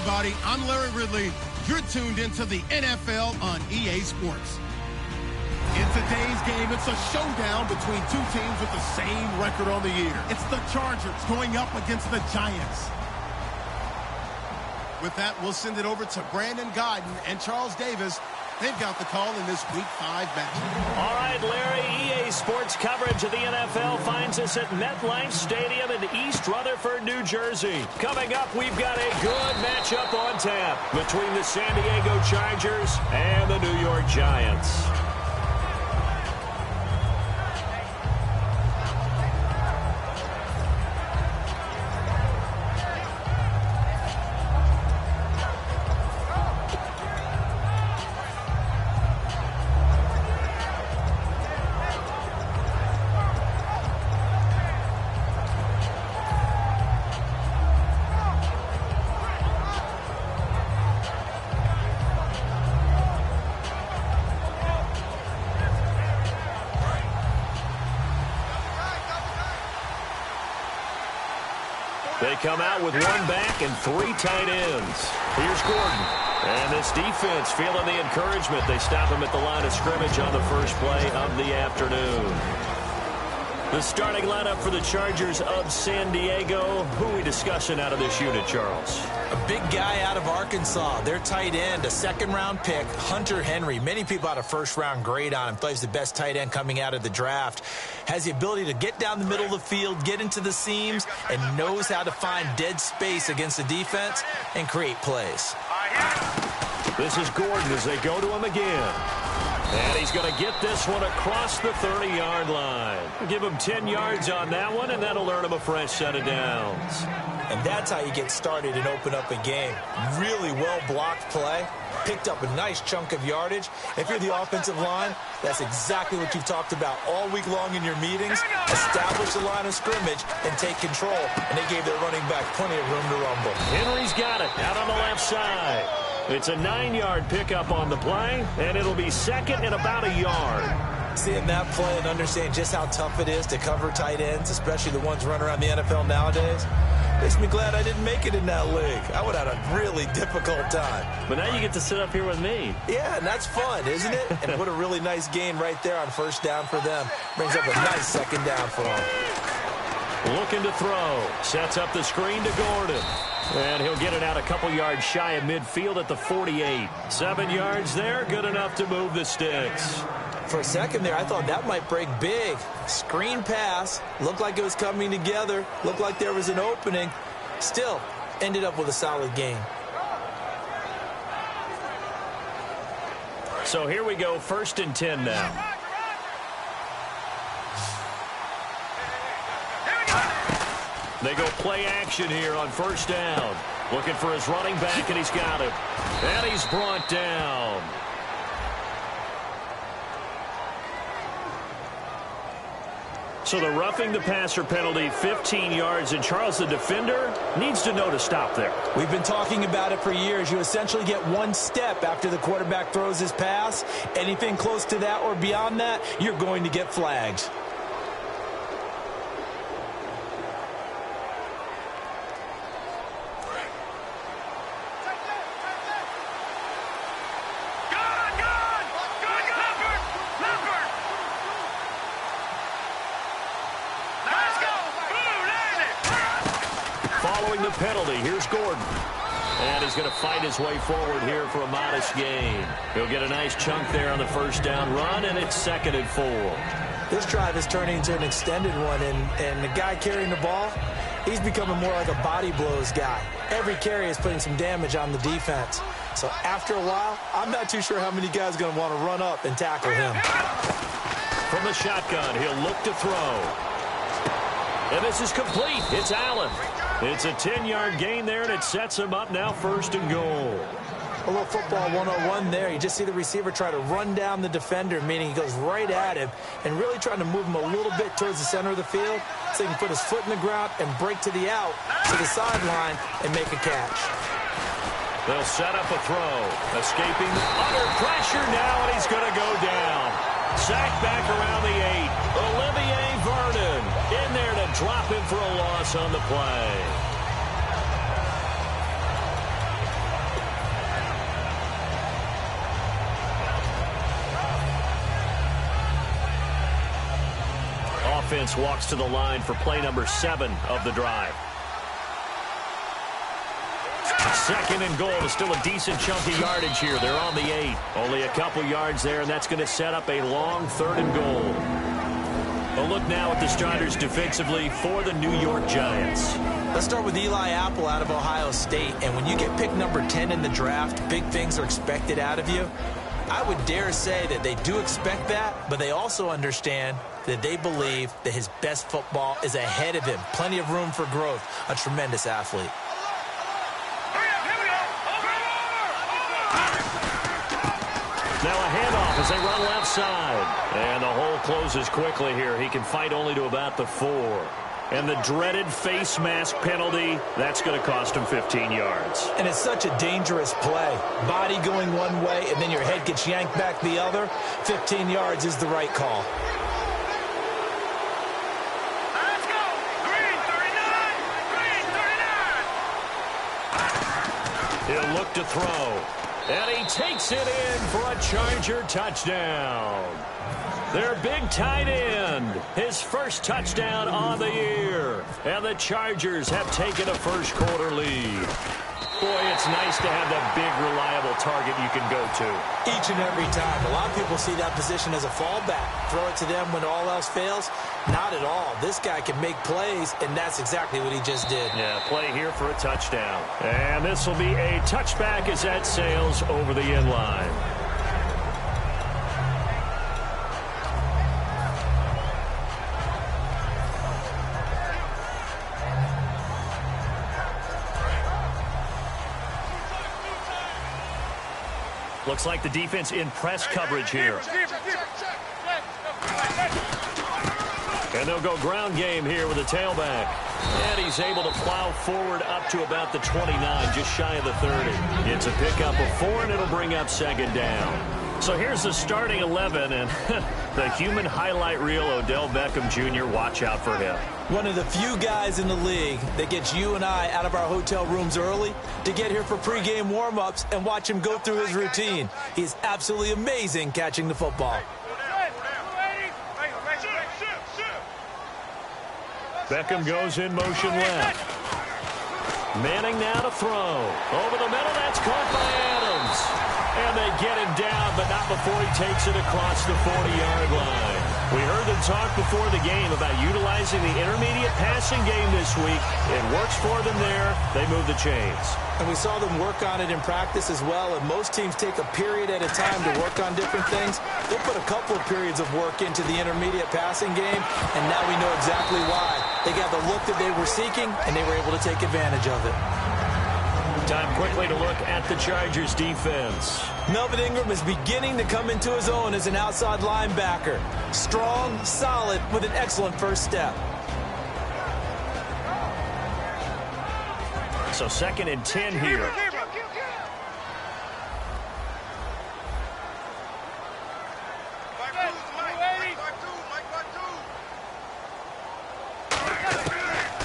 everybody. I'm Larry Ridley. You're tuned into the NFL on EA Sports. In today's game, it's a showdown between two teams with the same record on the year. It's the Chargers going up against the Giants. With that, we'll send it over to Brandon Godden and Charles Davis. They've got the call in this Week 5 matchup. All right, Larry, EA Sports coverage of the NFL finds us at MetLife Stadium in East Rutherford, New Jersey. Coming up, we've got a good matchup on tap between the San Diego Chargers and the New York Giants. They come out with one back and three tight ends. Here's Gordon. And this defense feeling the encouragement. They stop him at the line of scrimmage on the first play of the afternoon. The starting lineup for the Chargers of San Diego. Who are we discussing out of this unit, Charles? A big guy out of Arkansas. Their tight end, a second-round pick, Hunter Henry. Many people had a first-round grade on him. Plays the best tight end coming out of the draft. Has the ability to get down the middle of the field, get into the seams, and knows how to find dead space against the defense and create plays. This is Gordon as they go to him again. And he's going to get this one across the 30-yard line. Give him 10 yards on that one, and that'll earn him a fresh set of downs. And that's how you get started and open up a game. Really well-blocked play. Picked up a nice chunk of yardage. If you're the offensive line, that's exactly what you've talked about all week long in your meetings. Establish the line of scrimmage and take control. And they gave their running back plenty of room to rumble. Henry's got it out on the left side. It's a 9-yard pickup on the play, and it'll be second and about a yard. Seeing that play and understanding just how tough it is to cover tight ends, especially the ones running around the NFL nowadays, makes me glad I didn't make it in that league. I would have had a really difficult time. But now you get to sit up here with me. Yeah, and that's fun, isn't it? And what a really nice gain right there on first down for them. Brings up a nice second down for them. Looking to throw. Sets up the screen to Gordon. And he'll get it out a couple yards shy of midfield at the 48. 7 yards there, good enough to move the sticks. For a second there, I thought that might break big. Screen pass. Looked like it was coming together. Looked like there was an opening. Still, ended up with a solid gain. So here we go, 1st and 10 now. They go play action here on first down. Looking for his running back, and he's got it. And he's brought down. So the roughing the passer penalty, 15 yards. And Charles, the defender, needs to know to stop there. We've been talking about it for years. You essentially get one step after the quarterback throws his pass. Anything close to that or beyond that, you're going to get flags. Following the penalty, here's Gordon. And he's going to fight his way forward here for a modest gain. He'll get a nice chunk there on the first down run, and it's 2nd and 4. This drive is turning into an extended one, and the guy carrying the ball, he's becoming more like a body blows guy. Every carry is putting some damage on the defense. So after a while, I'm not too sure how many guys are going to want to run up and tackle him. From the shotgun, he'll look to throw. And this is complete. It's Allen. It's a 10-yard gain there, and it sets him up now 1st and goal. A little football 101 there. You just see the receiver try to run down the defender, meaning he goes right at him and really trying to move him a little bit towards the center of the field so he can put his foot in the ground and break to the out, to the sideline, and make a catch. They'll set up a throw. Escaping under pressure now, and he's going to go down. Sacked back around the 8. Olivier Vernon in there to drop him for a loss on the play. defense walks to the line for play number 7 of the drive. Second and goal is still a decent chunk of yardage here. They're on the 8. Only a couple yards there, and that's going to set up a long 3rd and goal. A look now at the starters defensively for the New York Giants. Let's start with Eli Apple out of Ohio State. And when you get picked number 10 in the draft, big things are expected out of you. I would dare say that they do expect that, but they also understand that they believe that his best football is ahead of him. Plenty of room for growth. A tremendous athlete. Now a handoff as they run left side. And the hole closes quickly here. He can fight only to about the 4. And the dreaded face mask penalty, that's going to cost him 15 yards. And it's such a dangerous play. Body going one way, and then your head gets yanked back the other. 15 yards is the right call. Let's go. Green 39. He'll look to throw. And he takes it in for a Charger touchdown. Their big tight end, his first touchdown on the year. And the Chargers have taken a first quarter lead. Boy, it's nice to have that big, reliable target you can go to. Each and every time. A lot of people see that position as a fallback. Throw it to them when all else fails. Not at all. This guy can make plays, and that's exactly what he just did. Yeah, play here for a touchdown. And this will be a touchback as that sails over the end line. Looks like the defense in press coverage here. And they'll go ground game here with a tailback. And he's able to plow forward up to about the 29, just shy of the 30. It's a pickup of 4, and it'll bring up 2nd down. So here's the starting 11, and the human highlight reel, Odell Beckham Jr., watch out for him. One of the few guys in the league that gets you and I out of our hotel rooms early to get here for pregame warm-ups and watch him go through his routine. He's absolutely amazing catching the football. Beckham goes in motion left. Manning now to throw. Over the middle, that's caught by Adams. And they get him down, but not before he takes it across the 40-yard line. We heard them talk before the game about utilizing the intermediate passing game this week. It works for them there. They move the chains. And we saw them work on it in practice as well. And most teams take a period at a time to work on different things. They'll put a couple of periods of work into the intermediate passing game, and now we know exactly why. They got the look that they were seeking, and they were able to take advantage of it. Time quickly to look at the Chargers defense. Melvin Ingram is beginning to come into his own as an outside linebacker. Strong, solid, with an excellent first step. So 2nd and 10 here.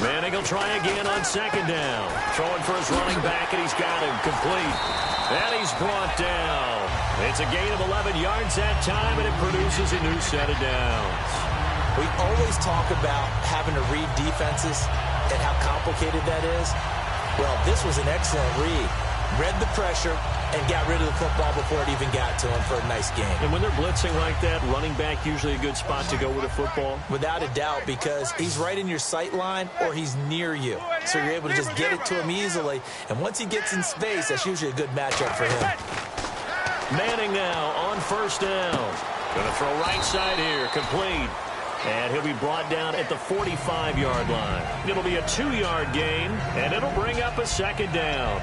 Manning will try again on 2nd down. Throwing for his running back, and he's got him complete. And he's brought down. It's a gain of 11 yards that time, and it produces a new set of downs. We always talk about having to read defenses and how complicated that is. Well, this was an excellent read. Read the pressure and got rid of the football before it even got to him for a nice game. And when they're blitzing like that, running back usually a good spot to go with a football? Without a doubt, because he's right in your sight line or he's near you. So you're able to just get it to him easily. And once he gets in space, that's usually a good matchup for him. Manning now on 1st down. Going to throw right side here, complete. And he'll be brought down at the 45-yard line. It'll be a 2-yard gain, and it'll bring up a 2nd down.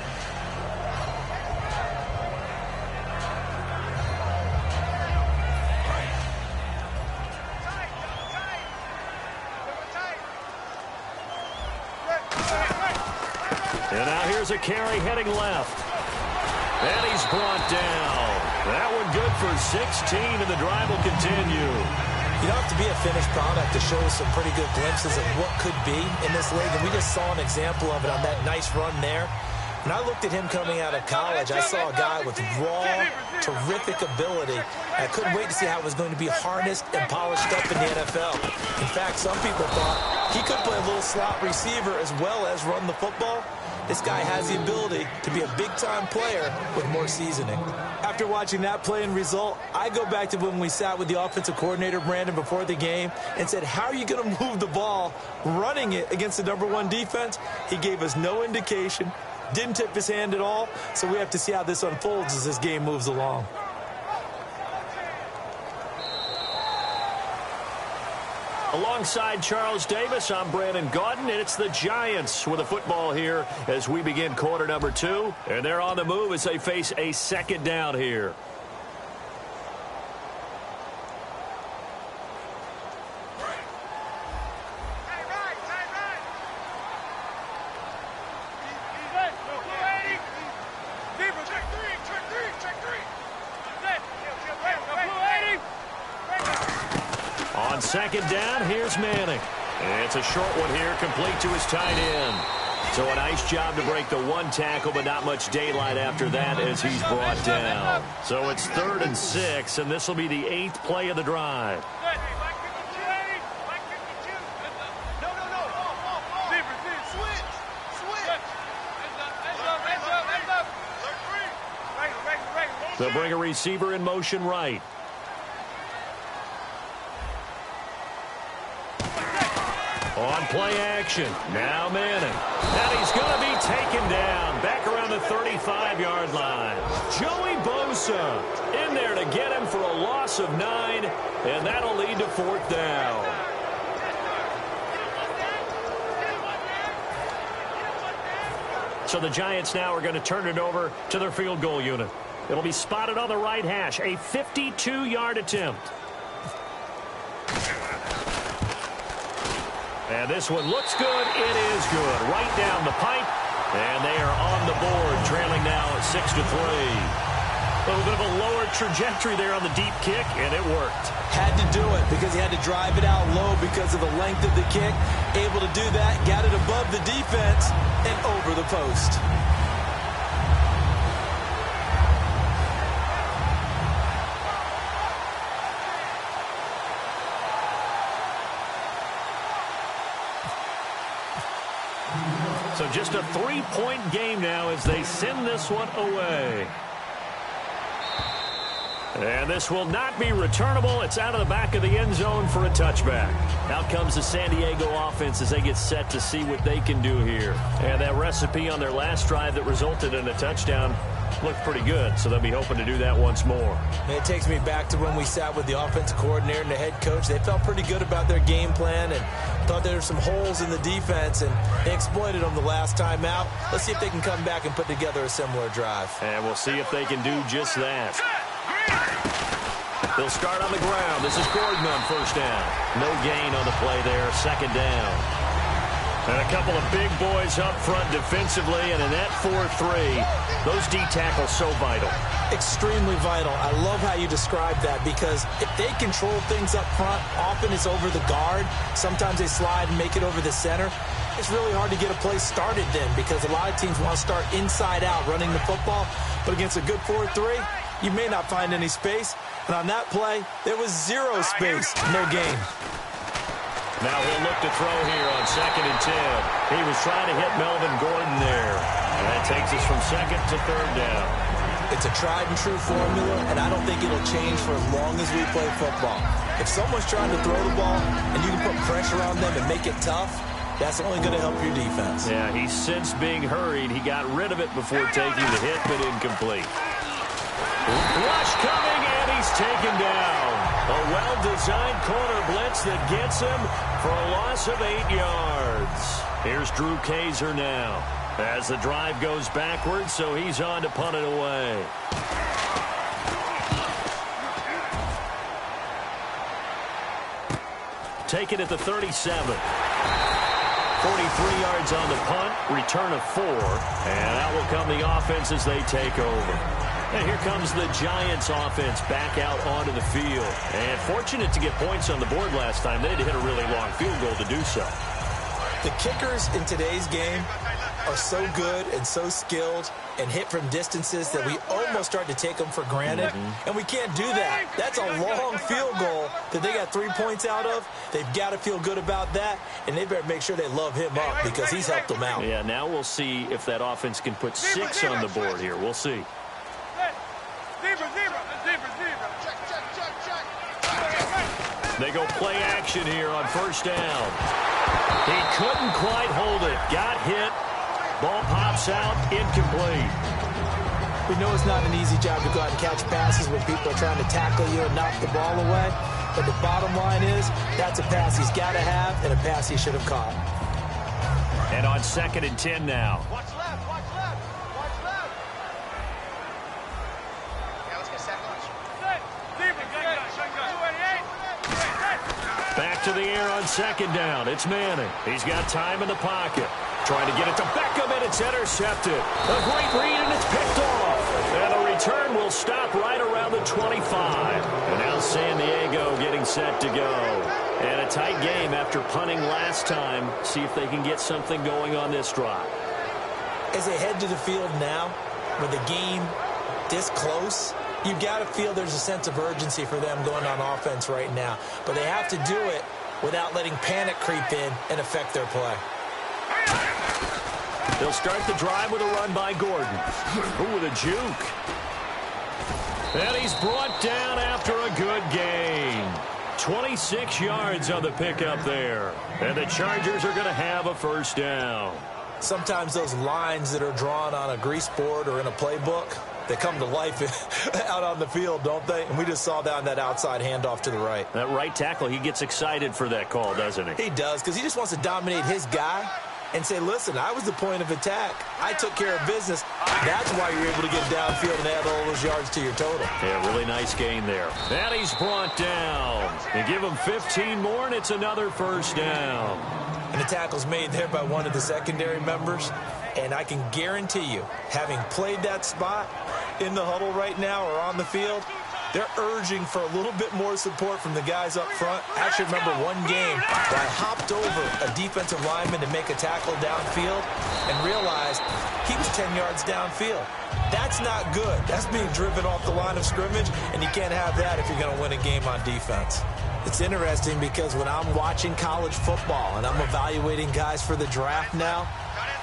And now here's a carry heading left. And he's brought down. That one good for 16, and the drive will continue. You don't have to be a finished product to show us some pretty good glimpses of what could be in this league. And we just saw an example of it on that nice run there. When I looked at him coming out of college, I saw a guy with raw, terrific ability. I couldn't wait to see how it was going to be harnessed and polished up in the NFL. In fact, some people thought he could play a little slot receiver as well as run the football. This guy has the ability to be a big-time player with more seasoning. After watching that play and result, I go back to when we sat with the offensive coordinator, Brandon, before the game and said, how are you going to move the ball running it against the #1 defense? He gave us no indication, didn't tip his hand at all, so we have to see how this unfolds as this game moves along. Alongside Charles Davis, I'm Brandon Gaudin, and it's the Giants with a football here as we begin quarter number 2. And they're on the move as they face a second down here. On second down, here's Manning. And it's a short one here, complete to his tight end. So a nice job to break the one tackle, but not much daylight after that as he's brought down. So it's 3rd and 6, and this will be the 8th play of the drive. They'll bring a receiver in motion right. On play action, now Manning. And he's going to be taken down back around the 35-yard line. Joey Bosa in there to get him for a loss of 9, and that'll lead to 4th down. So the Giants now are going to turn it over to their field goal unit. It'll be spotted on the right hash, a 52-yard attempt. And this one looks good. It is good. Right down the pipe. And they are on the board, trailing now at 6-3. A little bit of a lower trajectory there on the deep kick, and it worked. Had to do it because he had to drive it out low because of the length of the kick. Able to do that, got it above the defense and over the post. So just a 3-point game now as they send this one away. And this will not be returnable. It's out of the back of the end zone for a touchback. Out comes the San Diego offense as they get set to see what they can do here. And that recipe on their last drive that resulted in a touchdown looked pretty good, so they'll be hoping to do that once more. And it takes me back to when we sat with the offensive coordinator and the head coach. They felt pretty good about their game plan and thought there were some holes in the defense, and they exploited them the last time out. Let's see if they can come back and put together a similar drive. And we'll see if they can do just that. They'll start on the ground. This is Gordon on first down. No gain on the play there, second down. And a couple of big boys up front defensively, and in that 4-3, those D tackles so vital. Extremely vital. I love how you describe that because if they control things up front, often it's over the guard. Sometimes they slide and make it over the center. It's really hard to get a play started then because a lot of teams want to start inside out running the football. But against a good 4-3, you may not find any space. And on that play, there was zero space, no gain. Now he'll look to throw here on 2nd and 10. He was trying to hit Melvin Gordon there. And that takes us from 2nd to 3rd down. It's a tried-and-true formula, and I don't think it'll change for as long as we play football. If someone's trying to throw the ball and you can put pressure on them and make it tough, that's only going to help your defense. Yeah, he's since being hurried. He got rid of it before taking the hit, but incomplete. Rush coming, and he's taken down. A well-designed corner blitz that gets him for a loss of 8 yards. Here's Drew Kaiser now as the drive goes backwards, so he's on to punt it away. Take it at the 37. 43 yards on the punt, return of 4, and out will come the offense as they take over. And here comes the Giants offense back out onto the field. And fortunate to get points on the board last time. They had to hit a really long field goal to do so. The kickers in today's game are so good and so skilled and hit from distances that we almost start to take them for granted, and we can't do that. That's a long field goal that they got 3 points out of. They've got to feel good about that, and they better make sure they love him up because he's helped them out. Yeah, now we'll see if that offense can put 6 on the board here. We'll see. They go play action here on first down. He couldn't quite hold it. Got hit. Ball pops out, incomplete. We know it's not an easy job to go out and catch passes when people are trying to tackle you and knock the ball away. But the bottom line is, that's a pass he's got to have and a pass he should have caught. And on 2nd and 10 now. Watch left, watch left, watch left. Yeah, let's get second. Back to the air on 2nd down. It's Manning. He's got time in the pocket. Trying to get it to Beckham, and it's intercepted. A great read, and it's picked off. And the return will stop right around the 25. And now San Diego getting set to go. And a tight game after punting last time. See if they can get something going on this drive. As they head to the field now, with the game this close, you've got to feel there's a sense of urgency for them going on offense right now. But they have to do it without letting panic creep in and affect their play. They'll start the drive with a run by Gordon. Ooh, with a juke. And he's brought down after a good gain. 26 yards on the pickup there. And the Chargers are going to have a first down. Sometimes those lines that are drawn on a grease board or in a playbook, they come to life out on the field, don't they? And we just saw that on that outside handoff to the right. That right tackle, he gets excited for that call, doesn't he? He does, because he just wants to dominate his guy and say, listen, I was the point of attack. I took care of business. That's why you're able to get downfield and add all those yards to your total. Yeah, really nice gain there. And he's brought down. They give him 15 more, and it's another first down. And the tackle's made there by one of the secondary members. And I can guarantee you, having played that spot in the huddle right now or on the field, they're urging for a little bit more support from the guys up front. I actually remember one game where I hopped over a defensive lineman to make a tackle downfield and realized he was 10 yards downfield. That's not good. That's being driven off the line of scrimmage, and you can't have that if you're going to win a game on defense. It's interesting because when I'm watching college football and I'm evaluating guys for the draft now,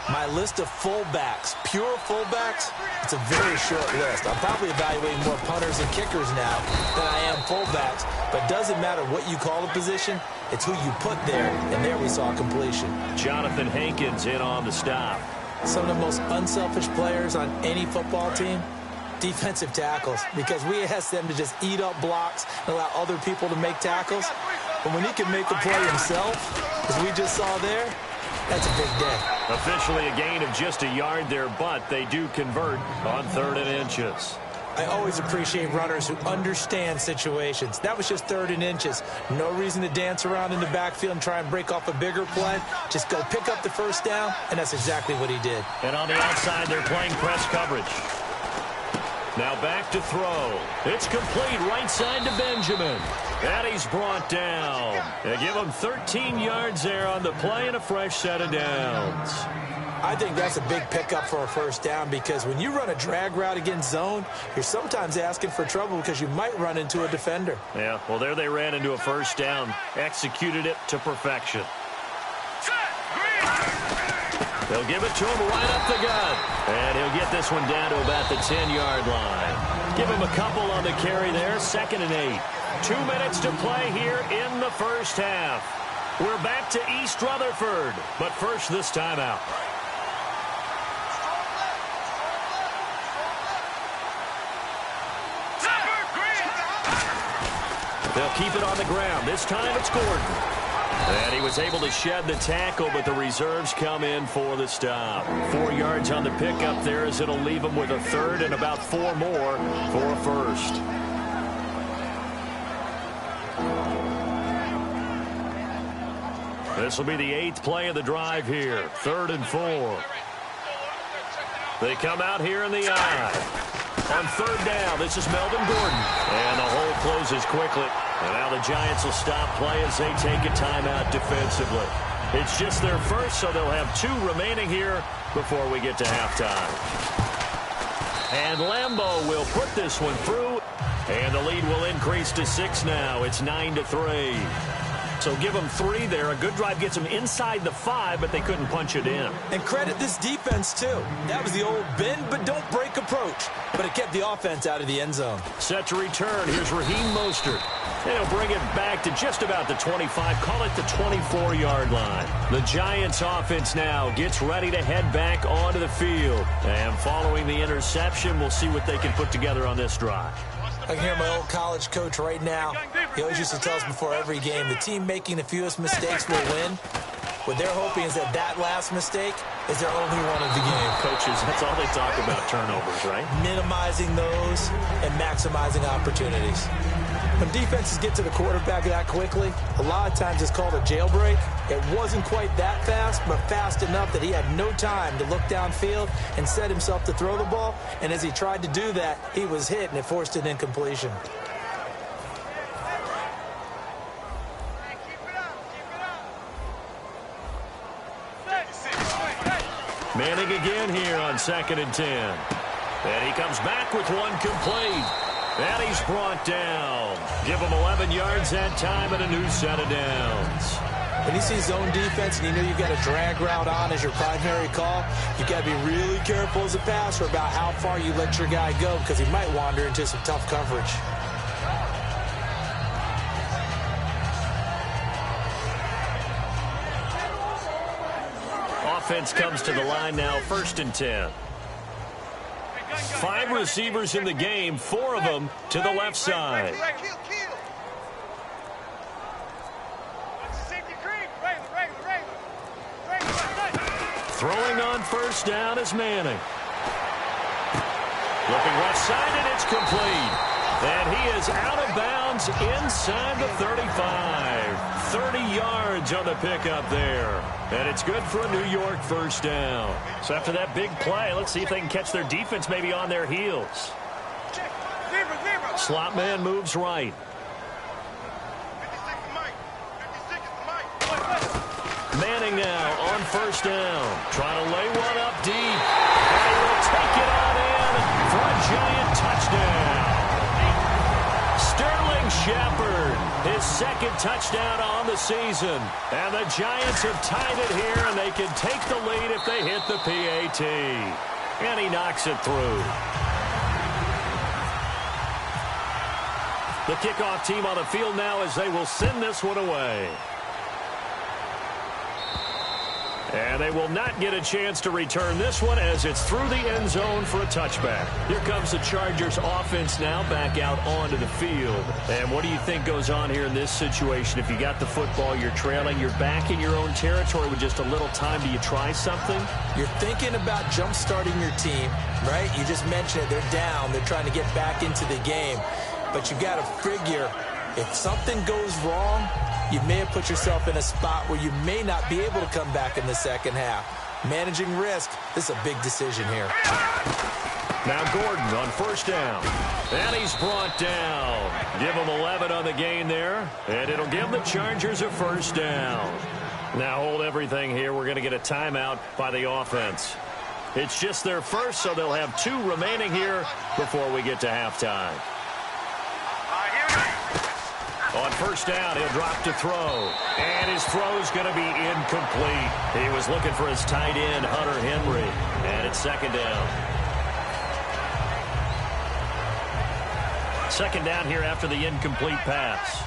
my list of fullbacks, pure fullbacks, it's a very short list. I'm probably evaluating more punters and kickers now than I am fullbacks. But it doesn't matter what you call a position, it's who you put there. And there we saw completion. Jonathan Hankins in on the stop. Some of the most unselfish players on any football team, defensive tackles, because we ask them to just eat up blocks and allow other people to make tackles. But when he can make a play himself, as we just saw there, that's a big day. Officially a gain of just a yard there, but they do convert on 3rd and inches. I always appreciate runners who understand situations. That was just 3rd and inches. No reason to dance around in the backfield and try and break off a bigger play. Just go pick up the first down, and that's exactly what he did. And on the outside, they're playing press coverage. Now back to throw. It's complete right side to Benjamin. And he's brought down. They give him 13 yards there on the play and a fresh set of downs. I think that's a big pickup for a first down because when you run a drag route against zone, you're sometimes asking for trouble because you might run into a defender. Yeah, well, there they ran into a first down. Executed it to perfection. They'll give it to him right up the gut. And he'll get this one down to about the 10-yard line. Give him a couple on the carry there. 2nd and 8. 2 minutes to play here in the first half. We're back to East Rutherford. But first, this timeout. They'll keep it on the ground. This time it's Gordon. And he was able to shed the tackle, but the reserves come in for the stop. 4 yards on the pickup there as it'll leave him with a 3rd and about 4 more for a first. This will be the 8th play of the drive here. 3rd and 4. They come out here in the eye. On 3rd down, this is Melvin Gordon. And the hole closes quickly. And now the Giants will stop play as they take a timeout defensively. It's just their first, so they'll have 2 remaining here before we get to halftime. And Lambeau will put this one through, and the lead will increase to 6 now. It's 9-3. So give them 3 there. A good drive gets them inside the 5, but they couldn't punch it in. And credit this defense, too. That was the old bend but don't break approach, but it kept the offense out of the end zone. Set to return. Here's Raheem Mostert. They'll bring it back to just about the 25. Call it the 24-yard line. The Giants offense now gets ready to head back onto the field. And following the interception, we'll see what they can put together on this drive. I can hear my old college coach right now. He always used to tell us before every game, the team making the fewest mistakes will win. What they're hoping is that that last mistake is their only one of the game. Coaches, that's all they talk about, turnovers, right? Minimizing those and maximizing opportunities. When defenses get to the quarterback that quickly, a lot of times it's called a jailbreak. It wasn't quite that fast, but fast enough that he had no time to look downfield and set himself to throw the ball. And as he tried to do that, he was hit, and it forced an incompletion. Manning again here on 2nd and 10. And he comes back with one complete. And he's brought down. Give him 11 yards that time and a new set of downs. When you see zone defense and you know you've got a drag route on as your primary call, you've got to be really careful as a passer about how far you let your guy go because he might wander into some tough coverage. Offense comes to the line now, 1st and 10. 5 receivers in the game, 4 of them to the left side. Throwing on 1st down is Manning. Looking left side, and it's complete. And he is out of bounds inside the 35. 30 yards on the pickup there. And it's good for a New York 1st down. So after that big play, let's see if they can catch their defense maybe on their heels. Slot man moves right. Manning now on 1st down. Trying to lay one up deep. And he will take it on in for a Giant touchdown. Sterling Shepard, his 2nd touchdown on the season. And the Giants have tied it here, and they can take the lead if they hit the PAT. And he knocks it through. The kickoff team on the field now as they will send this one away. And they will not get a chance to return this one as it's through the end zone for a touchback. Here comes the Chargers offense now back out onto the field. And what do you think goes on here in this situation? If you got the football, you're trailing, you're back in your own territory with just a little time. Do you try something? You're thinking about jump-starting your team, right? You just mentioned it. They're down. They're trying to get back into the game. But you got to figure if something goes wrong, you may have put yourself in a spot where you may not be able to come back in the second half. Managing risk, this is a big decision here. Now Gordon on 1st down. And he's brought down. Give him 11 on the gain there. And it'll give the Chargers a 1st down. Now hold everything here. We're going to get a timeout by the offense. It's just their first, so they'll have 2 remaining here before we get to halftime. On 1st down, he'll drop to throw. And his throw's going to be incomplete. He was looking for his tight end, Hunter Henry. And it's 2nd down. 2nd down here after the incomplete pass.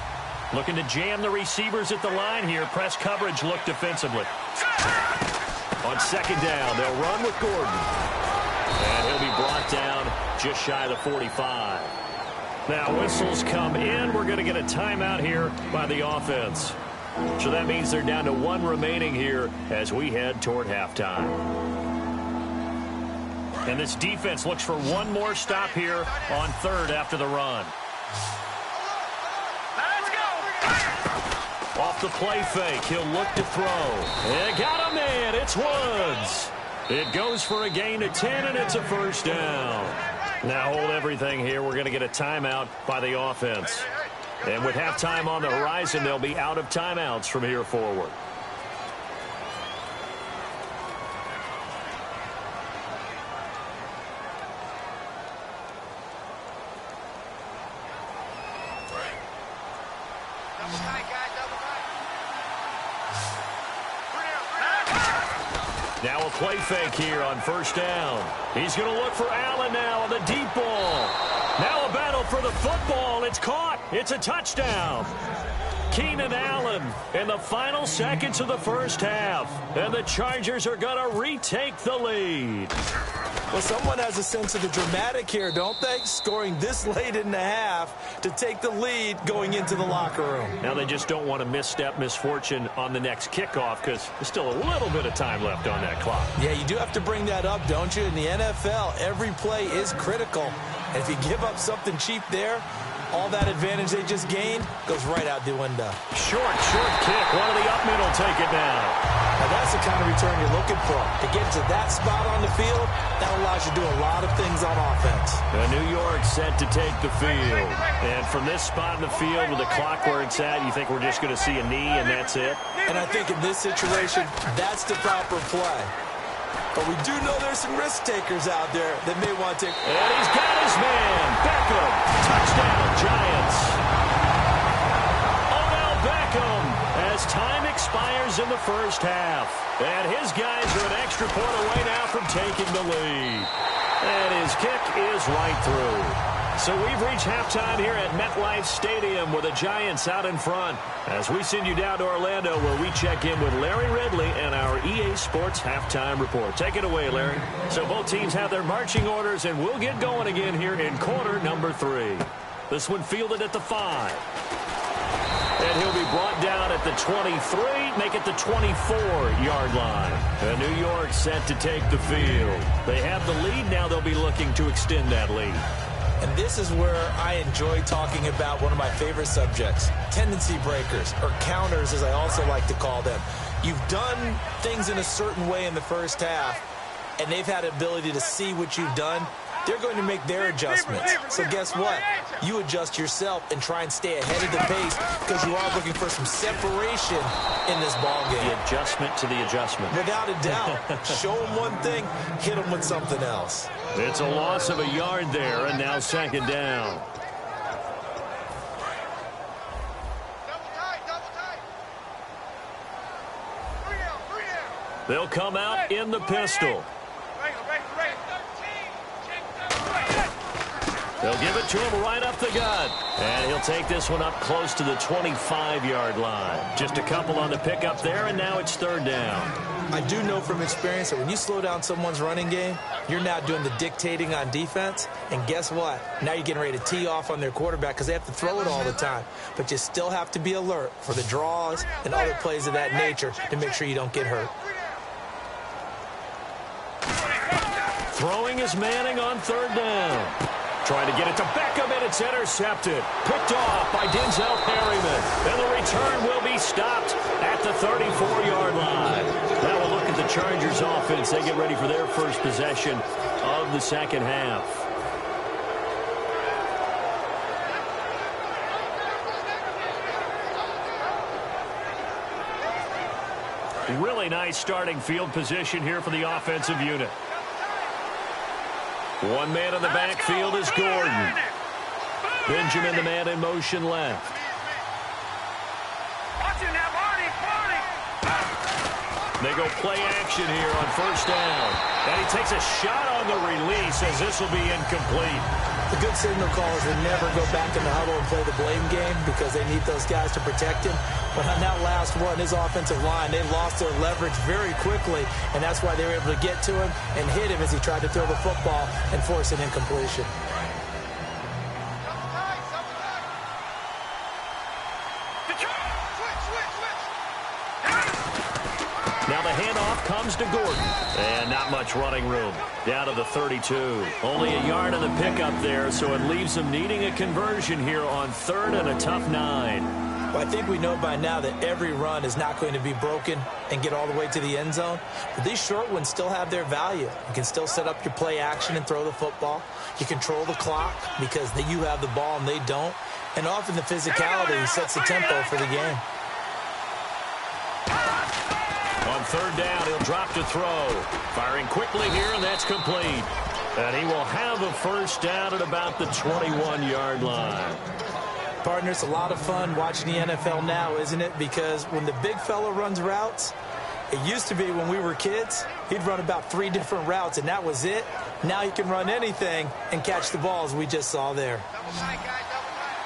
Looking to jam the receivers at the line here. Press coverage, look defensively. On 2nd down, they'll run with Gordon. And he'll be brought down just shy of the 45. Now whistles come in. We're going to get a timeout here by the offense. So that means they're down to 1 remaining here as we head toward halftime. And this defense looks for one more stop here on 3rd after the run. Off the play fake, he'll look to throw. And got him in. It's Woods. It goes for a gain of 10, and it's a 1st down. Now hold everything here. We're going to get a timeout by the offense. And with halftime on the horizon, they'll be out of timeouts from here forward. Now a play fake here on first down. He's going to look for Allen now on the deep ball. Now a battle for the football. It's caught. It's a touchdown. Keenan Allen in the final seconds of the first half. And the Chargers are going to retake the lead. Well, someone has a sense of the dramatic here, don't they? Scoring this late in the half to take the lead going into the locker room. Now they just don't want to misstep misfortune on the next kickoff because there's still a little bit of time left on that clock. Yeah, you do have to bring that up, don't you? In the NFL, every play is critical. And if you give up something cheap there, all that advantage they just gained goes right out the window. Short kick. One of the up middle take it down. Now that's the kind of return you're looking for. To get to that spot on the field, that allows you to do a lot of things on offense. New York set to take the field. And from this spot in the field with the clock where it's at, you think we're just going to see a knee and that's it? And I think in this situation, that's the proper play. But we do know there's some risk takers out there that may want to take. And he's got his man. Beckham. Touchdown, Giants. Odell Beckham as time expires in the first half. And his guys are an extra point away now from taking the lead. And his kick is right through. So we've reached halftime here at MetLife Stadium with the Giants out in front as we send you down to Orlando where we check in with Larry Ridley and our EA Sports Halftime Report. Take it away, Larry. So both teams have their marching orders, and we'll get going again here in quarter number 3. This one fielded at the 5. And he'll be brought down at the 23, make it the 24-yard line. And New York set to take the field. They have the lead. Now they'll be looking to extend that lead. And this is where I enjoy talking about one of my favorite subjects, tendency breakers, or counters as I also like to call them. You've done things in a certain way in the first half, and they've had the ability to see what you've done. They're going to make their adjustments. So guess what? You adjust yourself and try and stay ahead of the pace because you are looking for some separation in this ballgame. The adjustment to the adjustment. Without a doubt. Show them one thing, hit them with something else. It's a loss of a yard there, and now second down. Double tight. 3 down. They'll come out in the pistol. They'll give it to him right up the gut. And he'll take this one up close to the 25-yard line. Just a couple on the pickup there, and now it's third down. I do know from experience that when you slow down someone's running game, you're now doing the dictating on defense. And guess what? Now you're getting ready to tee off on their quarterback because they have to throw it all the time. But you still have to be alert for the draws and other plays of that nature to make sure you don't get hurt. Throwing is Manning on third down. Trying to get it to Beckham, and it's intercepted. Picked off by Denzel Perryman. And the return will be stopped at the 34-yard line. Now we'll look at the Chargers offense. They get ready for their first possession of the second half. Really nice starting field position here for the offensive unit. One man in the backfield is Gordon. Benjamin, the man in motion left. They go play action here on first down. And he takes a shot on the release as this will be incomplete. The good signal callers will never go back in the huddle and play the blame game because they need those guys to protect him. But on that last one, his offensive line, they lost their leverage very quickly, and that's why they were able to get to him and hit him as he tried to throw the football and force an incompletion. Now the handoff comes to Gordon. And not much running room. Down to the 32. Only a yard on the pickup there, so it leaves them needing a conversion here on third and a tough 9. Well, I think we know by now that every run is not going to be broken and get all the way to the end zone. But these short ones still have their value. You can still set up your play action and throw the football. You control the clock because you have the ball and they don't. And often the physicality sets the tempo for the game. On third down, he'll drop to throw. Firing quickly here, and that's complete. And he will have a first down at about the 21-yard line. Partner, it's a lot of fun watching the NFL now, isn't it? Because when the big fella runs routes, It used to be when we were kids, he'd run about 3 different routes, and that was it. Now he can run anything and catch the ball, as we just saw there. Double tight, guys, double tight.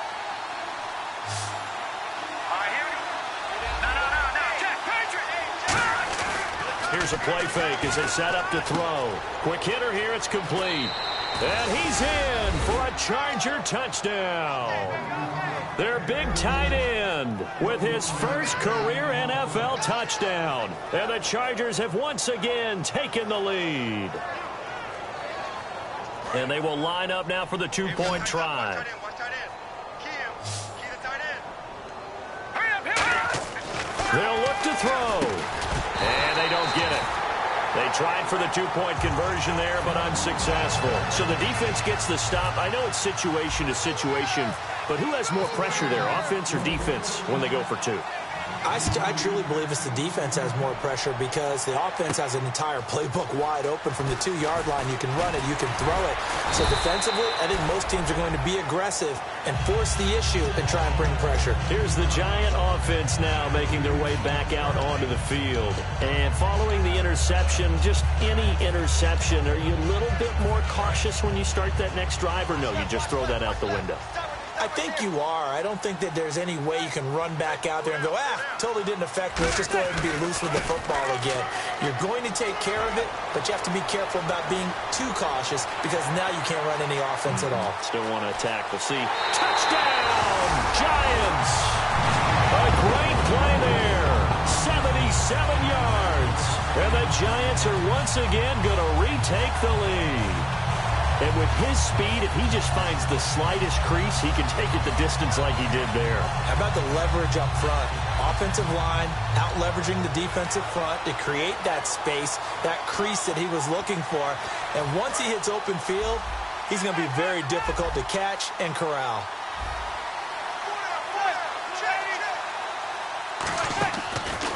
All right, here we go. No. Check, Patrick. Here's a play fake as they set up to throw. Quick hitter here, it's complete. And he's in for a Charger touchdown. Their big tight end with his first career NFL touchdown. And the Chargers have once again taken the lead. And they will line up now for the two-point try. Watch tight end. Key the tight end. Hurry up. They'll look to throw. And they don't get it. They tried for the two-point conversion there, but unsuccessful. So the defense gets the stop. I know it's situation to situation, but who has more pressure there, offense or defense, when they go for 2? I truly believe it's the defense has more pressure because the offense has an entire playbook wide open from the 2-yard line. You can run it, you can throw it. So defensively, I think most teams are going to be aggressive and force the issue and try and bring pressure. Here's the Giant offense now making their way back out onto the field. And following the interception, just any interception, are you a little bit more cautious when you start that next drive, or no, you just throw that out the window? I think you are. I don't think that there's any way you can run back out there and go, totally didn't affect me. Let's just go ahead and be loose with the football again. You're going to take care of it, but you have to be careful about being too cautious because now you can't run any offense at all. Still want to attack. We'll see. Touchdown, Giants! A great play there. 77 yards. And the Giants are once again going to retake the lead. And with his speed, if he just finds the slightest crease, he can take it the distance like he did there. How about the leverage up front? Offensive line out-leveraging the defensive front to create that space, that crease that he was looking for. And once he hits open field, he's going to be very difficult to catch and corral.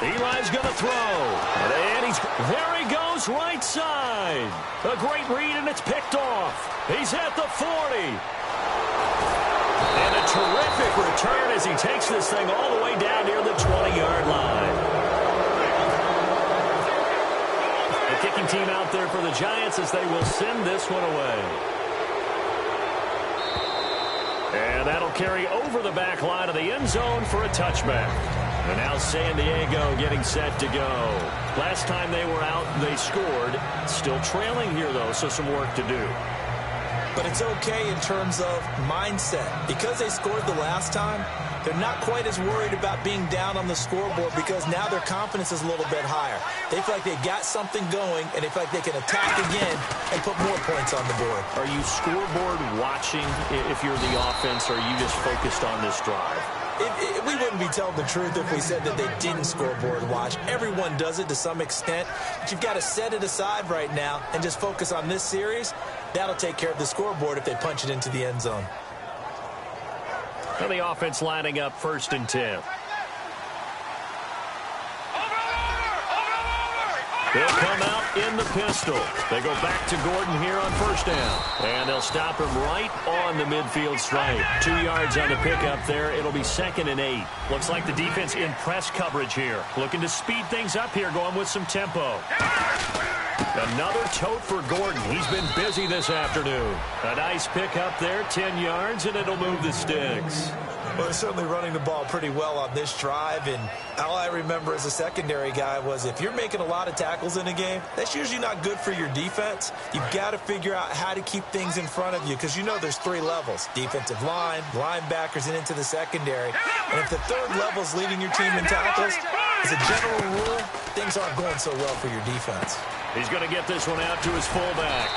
Eli's going to throw. And there he goes, right side. A great read, and it's picked off. He's at the 40. And a terrific return as he takes this thing all the way down near the 20-yard line. The kicking team out there for the Giants as they will send this one away. And that'll carry over the back line of the end zone for a touchback. And now San Diego getting set to go. Last time they were out, they scored. Still trailing here, though, so some work to do. But it's okay in terms of mindset. Because they scored the last time, they're not quite as worried about being down on the scoreboard because now their confidence is a little bit higher. They feel like they got something going, and they feel like they can attack again and put more points on the board. Are you scoreboard watching if you're the offense, or are you just focused on this drive? We wouldn't be telling the truth if we said that they didn't scoreboard watch. Everyone does it to some extent. But you've got to set it aside right now and just focus on this series. That'll take care of the scoreboard if they punch it into the end zone. And the offense lining up 1st and 10. They'll come out in the pistol. They go back to Gordon here on 1st down. And they'll stop him right on the midfield stripe. 2 yards on the pickup there. It'll be 2nd and 8. Looks like the defense in press coverage here. Looking to speed things up here, going with some tempo. Another tote for Gordon. He's been busy this afternoon. A nice pickup there, 10 yards, and it'll move the sticks. Well, they're certainly running the ball pretty well on this drive, and all I remember as a secondary guy was if you're making a lot of tackles in a game, that's usually not good for your defense. You've got to figure out how to keep things in front of you because you know there's 3 levels, defensive line, linebackers, and into the secondary. And if the 3rd level is leading your team in tackles, as a general rule, things aren't going so well for your defense. He's going to get this one out to his fullback.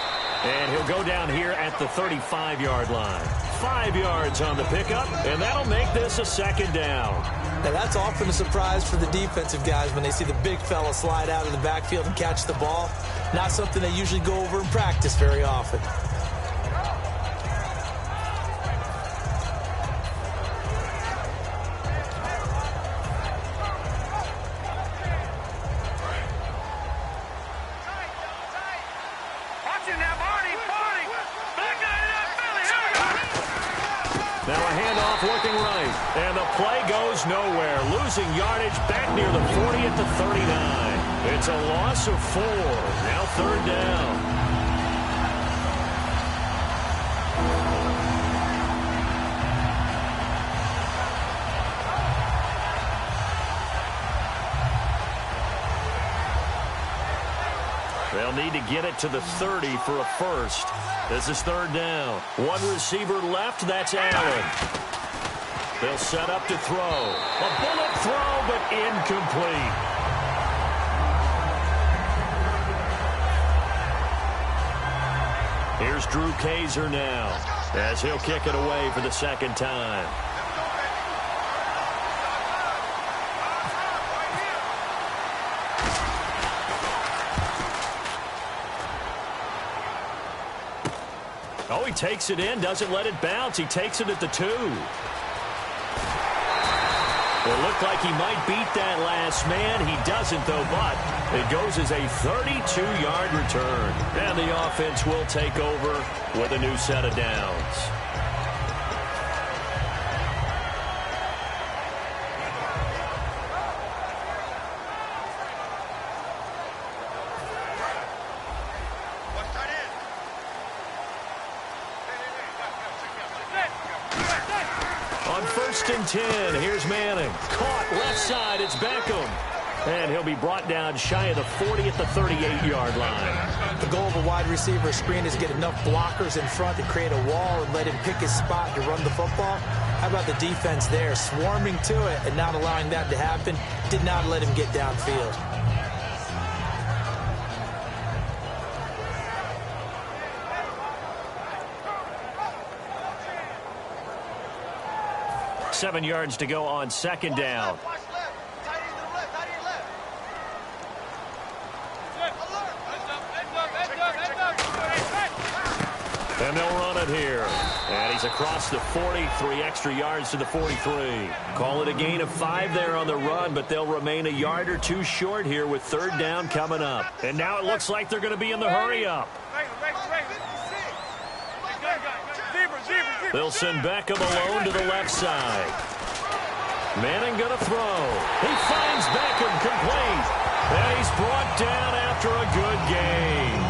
And he'll go down here at the 35-yard line. 5 yards on the pickup, and that'll make this a 2nd down. Now, that's often a surprise for the defensive guys when they see the big fella slide out of the backfield and catch the ball. Not something they usually go over in practice very often. Now a handoff looking right, and the play goes nowhere. Losing yardage back near the 40 at the 39. It's a loss of 4. Now 3rd down. They'll need to get it to the 30 for a first. This is 3rd down. One receiver left. That's Allen. They'll set up to throw. A bullet throw, but incomplete. Here's Drew Kaiser now as he'll kick it away for the 2nd time. Oh, he takes it in, doesn't let it bounce. He takes it at the 2. It looked like he might beat that last man. He doesn't, though, but it goes as a 32-yard return. And the offense will take over with a new set of downs. On 1st and 10, here's Manning. Caught left side, it's Beckham. And he'll be brought down shy of the 40 at the 38-yard line. The goal of a wide receiver screen is to get enough blockers in front to create a wall and let him pick his spot to run the football. How about the defense there, swarming to it and not allowing that to happen? Did not let him get downfield. Seven yards to go on 2nd down. And they'll run it here. And he's across the 40, 3 extra yards to the 43. Call it a gain of 5 there on the run, but they'll remain a yard or 2 short here with 3rd down coming up. And now it looks like they're going to be in the hurry-up. They'll send Beckham alone to the left side. Manning going to throw. He finds Beckham complete. And he's brought down after a good game.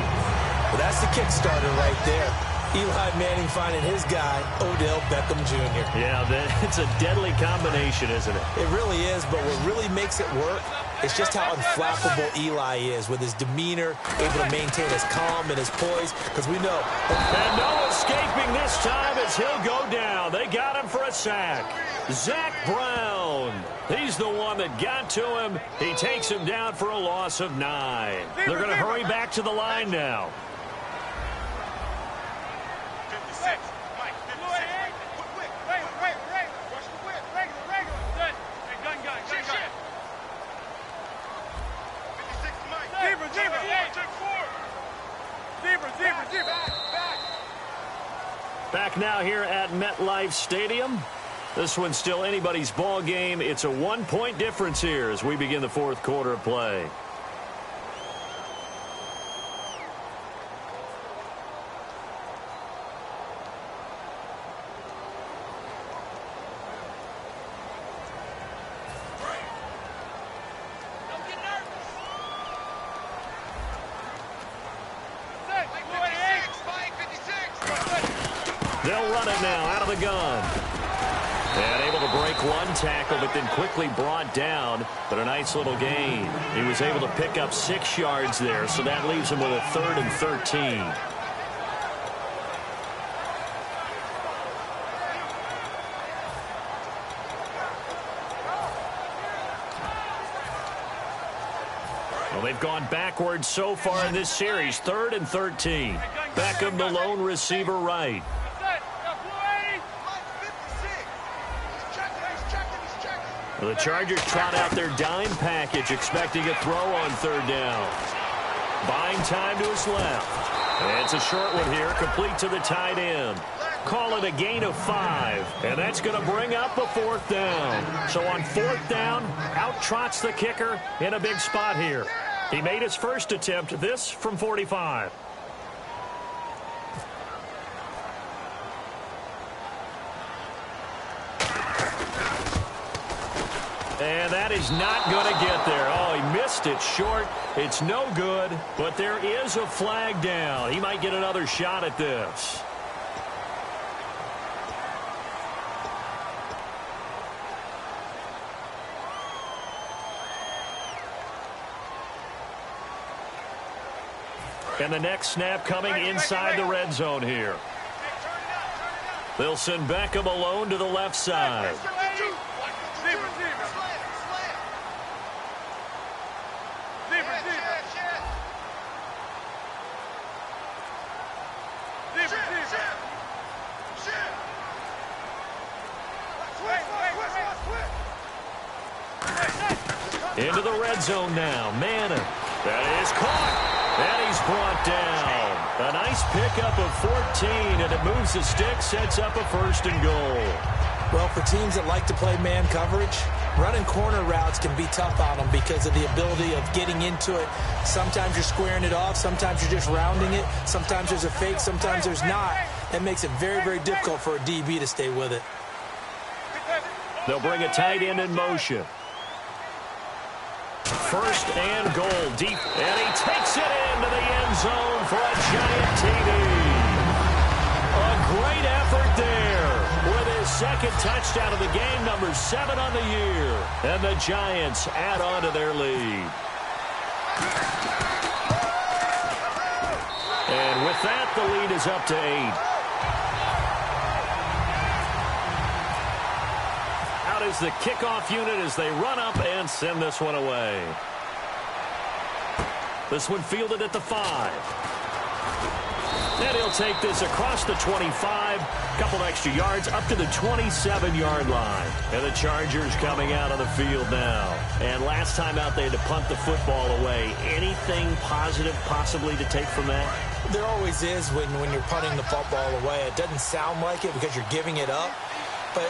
Well, that's the kickstarter right there. Eli Manning finding his guy, Odell Beckham Jr. Yeah, it's a deadly combination, isn't it? It really is, but what really makes it work is just how unflappable Eli is with his demeanor, able to maintain his calm and his poise, because we know. And no escaping this time as he'll go down. They got him for a sack. Zach Brown. He's the one that got to him. He takes him down for a loss of 9. They're going to hurry back to the line now. Back now here at MetLife Stadium. This one's still anybody's ball game. It's a 1-point difference here as we begin the 4th quarter of play. They'll run it now out of the gun. And able to break one tackle, but then quickly brought down. But a nice little gain. He was able to pick up 6 yards there, so that leaves him with a 3rd and 13. Well, they've gone backwards so far in this series. 3rd and 13. Beckham, the lone receiver, right. The Chargers trot out their dime package, expecting a throw on 3rd down. Buying time to his left. And it's a short one here, complete to the tight end. Call it a gain of 5, and that's going to bring up a 4th down. So on 4th down, out trots the kicker in a big spot here. He made his first attempt, this from 45. And that is not going to get there. Oh, he missed it short. It's no good, but there is a flag down. He might get another shot at this. And the next snap coming inside the red zone here. They'll send Beckham alone to the left side. Into the red zone now. Manning. That is caught. And he's brought down. A nice pickup of 14, and it moves the stick, sets up a 1st and goal. Well, for teams that like to play man coverage, running corner routes can be tough on them because of the ability of getting into it. Sometimes you're squaring it off. Sometimes you're just rounding it. Sometimes there's a fake. Sometimes there's not. That makes it very, very difficult for a DB to stay with it. They'll bring a tight end in motion. 1st and goal deep. And he takes it into the end zone for a giant TD. A great effort there with his 2nd touchdown of the game, number 7 on the year. And the Giants add on to their lead. And with that, the lead is up to 8. Is the kickoff unit as they run up and send this one away. This one fielded at the 5. And he'll take this across the 25, couple extra yards up to the 27-yard line. And the Chargers coming out on the field now. And last time out they had to punt the football away. Anything positive possibly to take from that? There always is when you're punting the football away. It doesn't sound like it because you're giving it up. But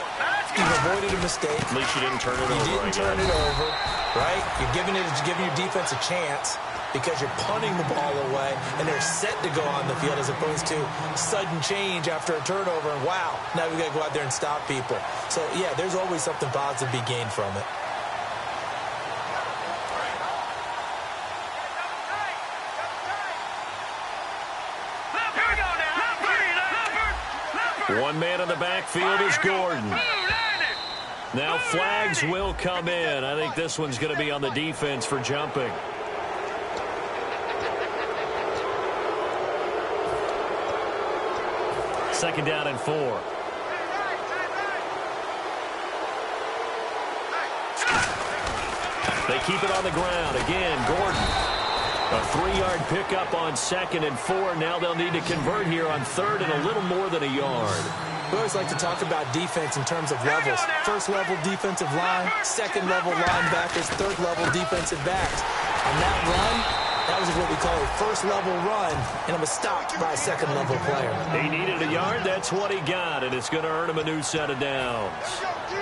you've avoided a mistake. At least you didn't turn it over. You didn't turn it over, right? You're giving your defense a chance because you're punting the ball away, and they're set to go on the field as opposed to sudden change after a turnover, and wow, now we've got to go out there and stop people. So, yeah, there's always something positive to be gained from it. One man in the backfield is Gordon. Now flags will come in. I think this one's going to be on the defense for jumping. Second down and 4. They keep it on the ground. Again, Gordon. A 3-yard pickup on 2nd and 4. Now they'll need to convert here on 3rd and a little more than a yard. We always like to talk about defense in terms of levels. 1st level defensive line, 2nd level linebackers, 3rd level defensive backs. On that run, that was what we call a 1st level run, and it was stopped by a 2nd level player. He needed a yard. That's what he got, and it's going to earn him a new set of downs.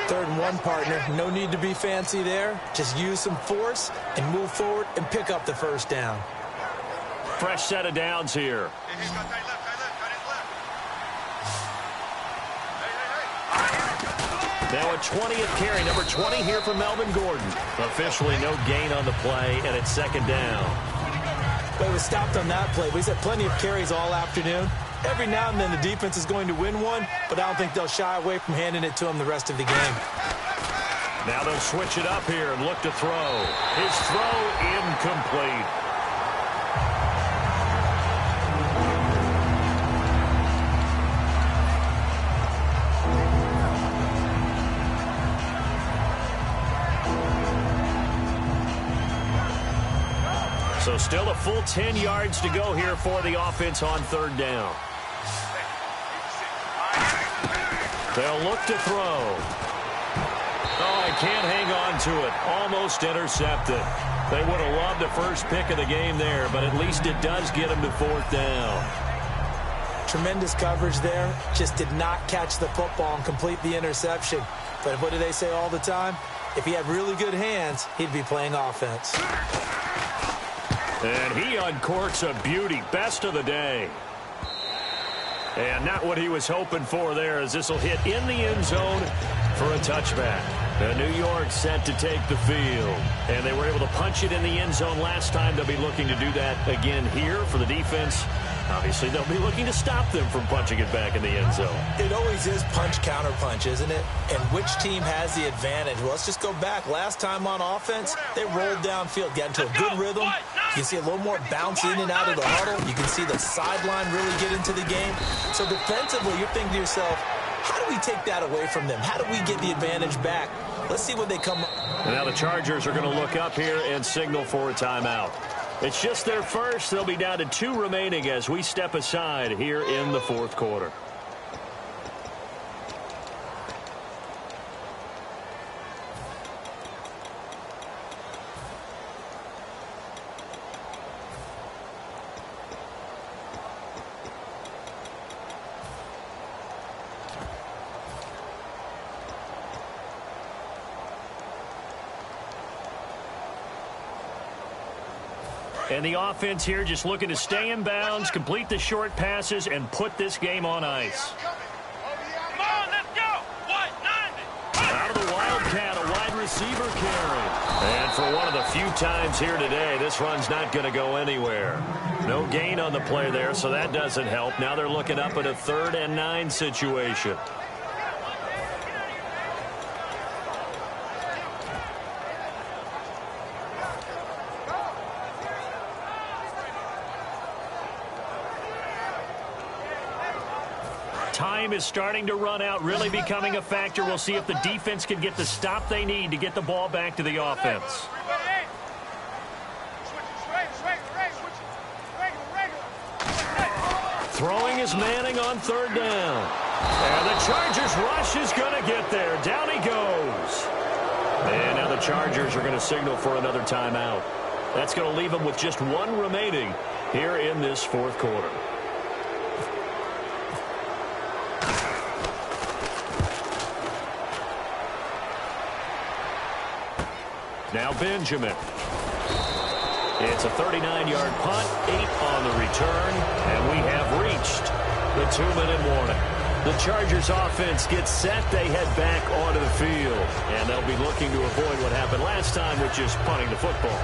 3rd and 1, partner. No need to be fancy there. Just use some force and move forward and pick up the 1st down. Fresh set of downs here. Now a 20th carry, number 20 here for Melvin Gordon. Officially no gain on the play, and it's 2nd down. Well, he was stopped on that play. He's had plenty of carries all afternoon. Every now and then the defense is going to win one, but I don't think they'll shy away from handing it to him the rest of the game. Now they'll switch it up here and look to throw. His throw incomplete. So still a full 10 yards to go here for the offense on 3rd down. They'll look to throw. Oh, I can't hang on to it. Almost intercepted. They would have loved the first pick of the game there, but at least it does get them to 4th down. Tremendous coverage there. Just did not catch the football and complete the interception. But what do they say all the time? If he had really good hands, he'd be playing offense. And he uncorks a beauty. Best of the day. And not what he was hoping for there, as this will hit in the end zone for a touchback. New York set to take the field. And they were able to punch it in the end zone last time. They'll be looking to do that again here for the defense. Obviously, they'll be looking to stop them from punching it back in the end zone. It always is punch-counter-punch, isn't it? And which team has the advantage? Well, let's just go back. Last time on offense, they rolled downfield, got into a good rhythm. You can see a little more bounce in and out of the huddle. You can see the sideline really get into the game. So defensively, you're thinking to yourself, how do we take that away from them? How do we get the advantage back? Let's see what they come up. And now the Chargers are going to look up here and signal for a timeout. It's just their first. They'll be down to 2 remaining as we step aside here in the fourth quarter. And the offense here just looking to stay in bounds, complete the short passes, and put this game on ice. Come on, let's go. What? 90. Out of the Wildcat, a wide receiver carry. And for one of the few times here today, this run's not going to go anywhere. No gain on the play there, so that doesn't help. Now they're looking up at a 3rd and 9 situation. Time is starting to run out, really becoming a factor. We'll see if the defense can get the stop they need to get the ball back to the offense. Throwing is Manning on 3rd down. And the Chargers rush is going to get there. Down he goes. And now the Chargers are going to signal for another timeout. That's going to leave them with just 1 remaining here in this fourth quarter. Now Benjamin. It's a 39-yard punt, 8 on the return, and we have reached the 2-minute warning. The Chargers offense gets set. They head back onto the field, and they'll be looking to avoid what happened last time, which is punting the football.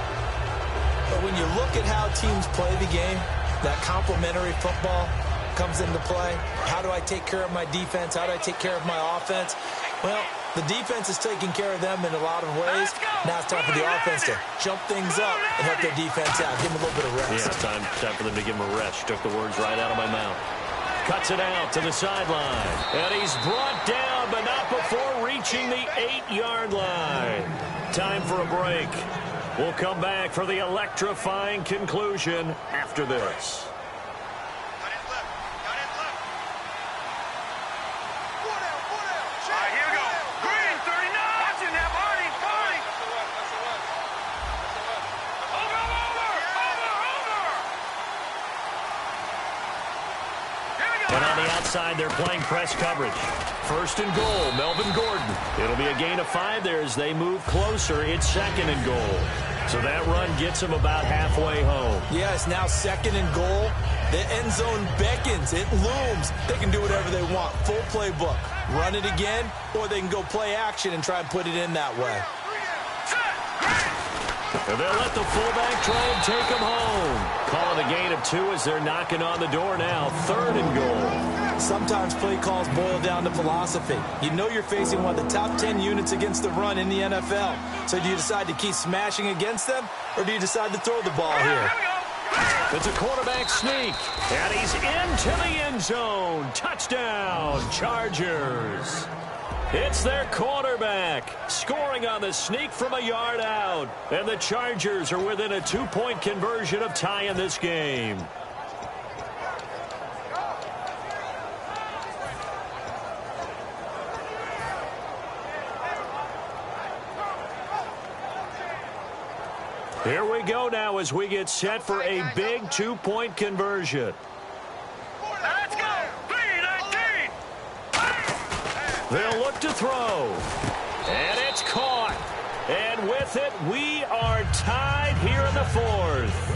But when you look at how teams play the game, that complementary football comes into play. How do I take care of my defense? How do I take care of my offense? Well, the defense is taking care of them in a lot of ways. Now it's time for the offense to jump things up and help their defense out. Give them a little bit of rest. Yeah, it's time for them to give them a rest. Took the words right out of my mouth. Cuts it out to the sideline. And he's brought down, but not before reaching the 8-yard line. Time for a break. We'll come back for the electrifying conclusion after this. And on the outside, they're playing press coverage. 1st and goal, Melvin Gordon. It'll be a gain of 5 there as they move closer. It's 2nd and goal. So that run gets them about halfway home. Yeah, it's now 2nd and goal. The end zone beckons. It looms. They can do whatever they want. Full playbook. Run it again, or they can go play action and try and put it in that way. And they'll let the fullback try and take him home. Calling a gain of 2 as they're knocking on the door now. 3rd and goal. Sometimes play calls boil down to philosophy. You know you're facing one of the top 10 units against the run in the NFL. So do you decide to keep smashing against them, or do you decide to throw the ball here? It's a quarterback sneak, and he's into the end zone. Touchdown, Chargers. It's their quarterback scoring on the sneak from a yard out. And the Chargers are within a 2-point conversion of tying this game. Here we go now as we get set for a big 2-point conversion. Let's go. 3-19. They'll look to throw. And it's caught. And with it, we are tied here in the 4th.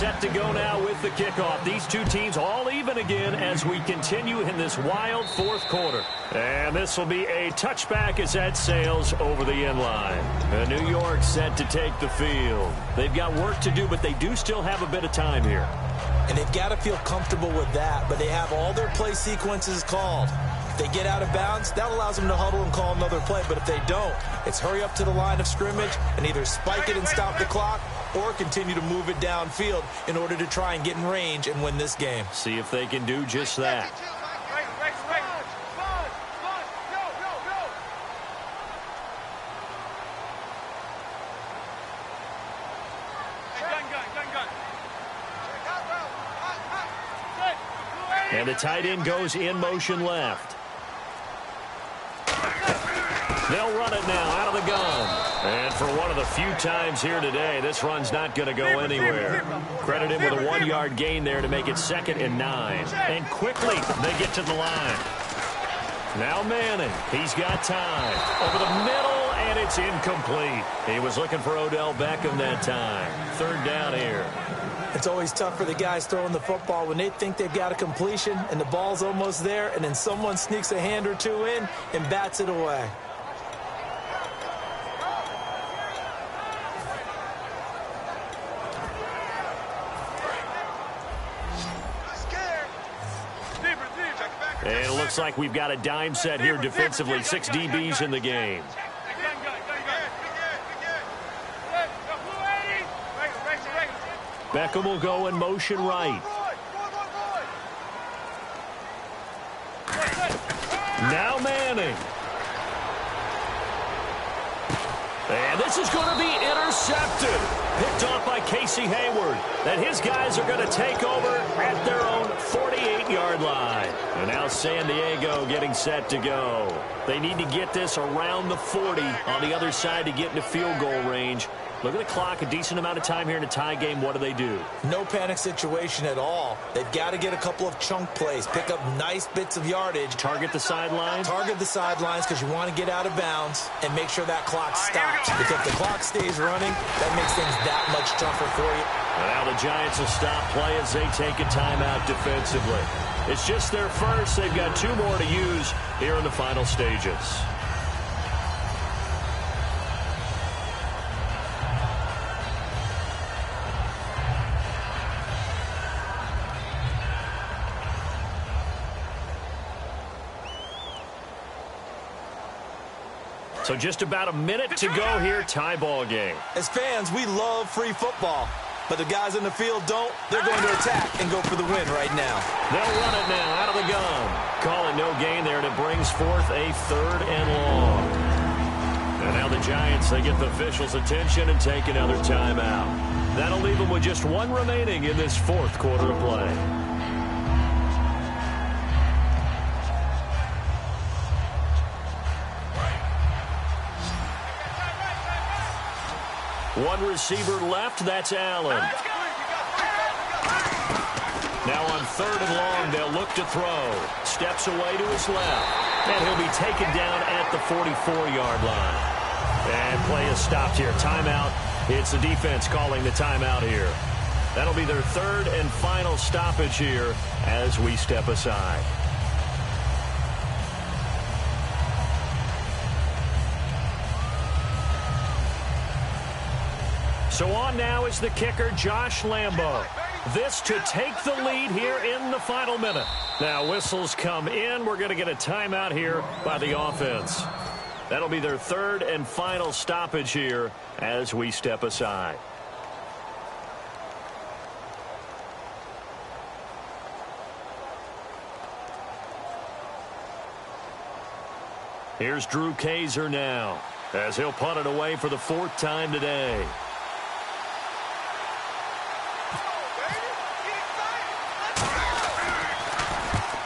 set to go now with the kickoff. These two teams all even again as we continue in this wild fourth quarter. And this will be a touchback as that sails over the end line. New York set to take the field. They've got work to do, but they do still have a bit of time here. And they've got to feel comfortable with that, but they have all their play sequences called. If they get out of bounds, that allows them to huddle and call another play. But if they don't, it's hurry up to the line of scrimmage and either spike it and stop the clock or continue to move it downfield in order to try and get in range and win this game. See if they can do just that. And the tight end goes in motion left. They'll run it now out of the gun. And for one of the few times here today, this run's not going to go anywhere. Credit him with a 1-yard gain there to make it 2nd and 9. And quickly, they get to the line. Now Manning, he's got time. Over the middle, and it's incomplete. He was looking for Odell Beckham that time. 3rd down here. It's always tough for the guys throwing the football when they think they've got a completion and the ball's almost there, and then someone sneaks a hand or two in and bats it away. And it looks like we've got a dime set here defensively. 6 DBs in the game. Beckham will go in motion right. Now Manning. And this is going to be intercepted. Picked off by Casey Hayward. And his guys are going to take over at their own 48-yard line. And now San Diego getting set to go. They need to get this around the 40 on the other side to get into field goal range. Look at the clock, a decent amount of time here in a tie game. What do? No panic situation at all. They've got to get a couple of chunk plays, pick up nice bits of yardage. Target the sidelines? Target the sidelines because you want to get out of bounds and make sure that clock stops. Because if the clock stays running, that makes things that much tougher for you. Now the Giants will stop play as they take a timeout defensively. It's just their first. They've got 2 more to use here in the final stages. So just about a minute to go here, tie ball game. As fans, we love free football. But the guys in the field don't. They're going to attack and go for the win right now. They'll run it now out of the gun. Calling no gain there, and it brings forth a 3rd and long. And now the Giants, they get the officials' attention and take another timeout. That'll leave them with just 1 remaining in this 4th quarter of play. One receiver left, that's Allen. Now on 3rd and long, they'll look to throw. Steps away to his left. And he'll be taken down at the 44-yard line. And play is stopped here. Timeout. It's the defense calling the timeout here. That'll be their 3rd and final stoppage here as we step aside. So on now is the kicker, Josh Lambo. This to take the lead here in the final minute. Now whistles come in. We're going to get a timeout here by the offense. That'll be their 3rd and final stoppage here as we step aside. Here's Drew Kaiser now as he'll punt it away for the 4th time today.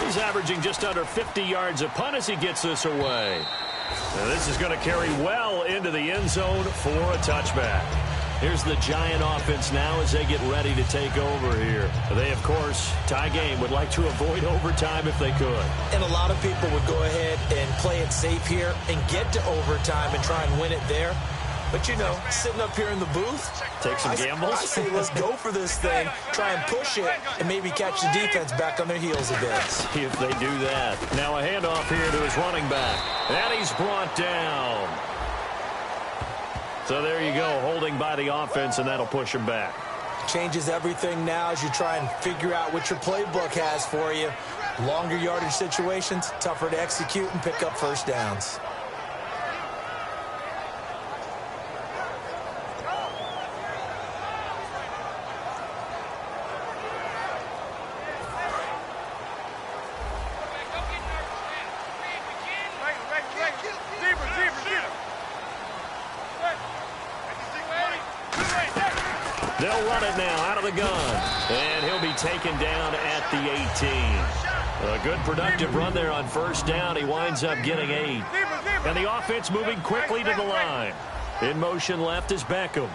He's averaging just under 50 yards a punt as he gets this away. Now this is going to carry well into the end zone for a touchback. Here's the Giant offense now as they get ready to take over here. They, of course, tie game, would like to avoid overtime if they could. And a lot of people would go ahead and play it safe here and get to overtime and try and win it there. But, you know, sitting up here in the booth, take some gambles. I say let's go for this thing, try and push it, and maybe catch the defense back on their heels a bit. See if they do that. Now a handoff here to his running back. And he's brought down. So there you go, holding by the offense, and that'll push him back. Changes everything now as you try and figure out what your playbook has for you. Longer yardage situations, tougher to execute and pick up first downs. They'll run it now out of the gun. And he'll be taken down at the 18. A good productive run there on first down. He winds up getting 8. And the offense moving quickly to the line. In motion left is Beckham.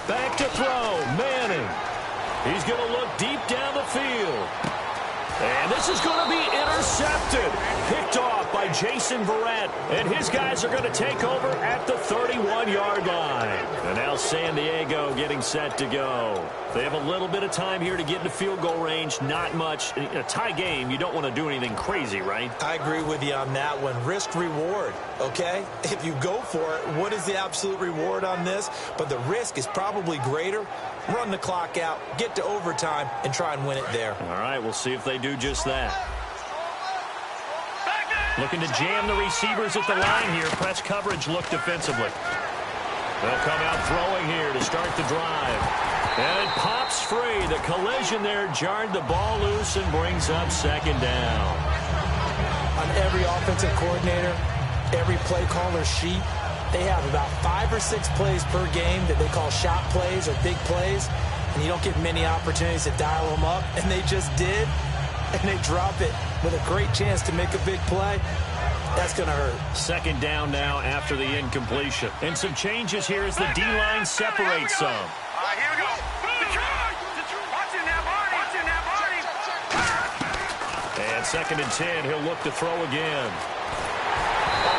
Back to throw. Manning. He's going to look deep down the field. And this is going to be intercepted. Picked off by Jason Verrett. And his guys are going to take over at the 31-yard line. And now San Diego getting set to go. They have a little bit of time here to get into field goal range. Not much. In a tie game, you don't want to do anything crazy, right? I agree with you on that one. Risk-reward, okay? If you go for it, what is the absolute reward on this? But the risk is probably greater. Run the clock out, get to overtime, and try and win it there. All right, we'll see if they do just that. Looking to jam the receivers at the line here. Press coverage look defensively. They'll come out throwing here to start the drive. And it pops free. The collision there jarred the ball loose and brings up second down. On every offensive coordinator, every play caller sheet, they have about 5 or 6 plays per game that they call shot plays or big plays, and you don't get many opportunities to dial them up, and they just did, and they drop it with a great chance to make a big play. That's going to hurt. Second down now after the incompletion. And some changes here as the D-line separates some. Here we go. Watching that body. And second and 10, he'll look to throw again.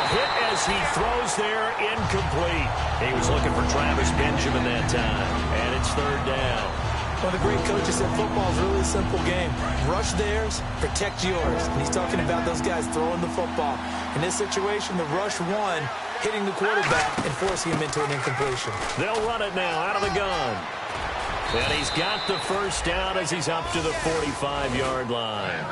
Hit as he throws there, incomplete. He was looking for Travis Benjamin that time, and it's third down. One of the great coaches said football is really a simple game. Rush theirs, protect yours. And he's talking about those guys throwing the football. In this situation, the rush one, hitting the quarterback and forcing him into an incompletion. They'll run it now out of the gun. And he's got the first down as he's up to the 45-yard line.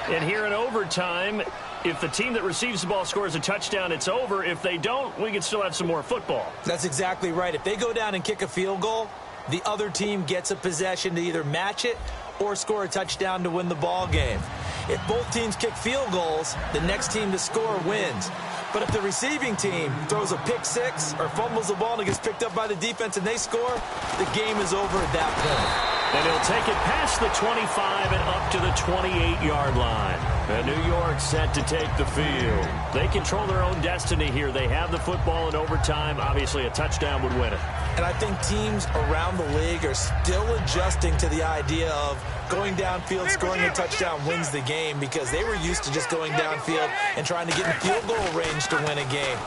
And here in overtime, if the team that receives the ball scores a touchdown, it's over. If they don't, we can still have some more football. That's exactly right. If they go down and kick a field goal, the other team gets a possession to either match it or score a touchdown to win the ball game. If both teams kick field goals, the next team to score wins. But if the receiving team throws a pick six or fumbles the ball and it gets picked up by the defense and they score, the game is over at that point. And he'll take it past the 25 and up to the 28-yard line. And New York set to take the field. They control their own destiny here. They have the football in overtime. Obviously, a touchdown would win it. And I think teams around the league are still adjusting to the idea of going downfield, scoring a touchdown wins the game, because they were used to just going downfield and trying to get in field goal range to win a game.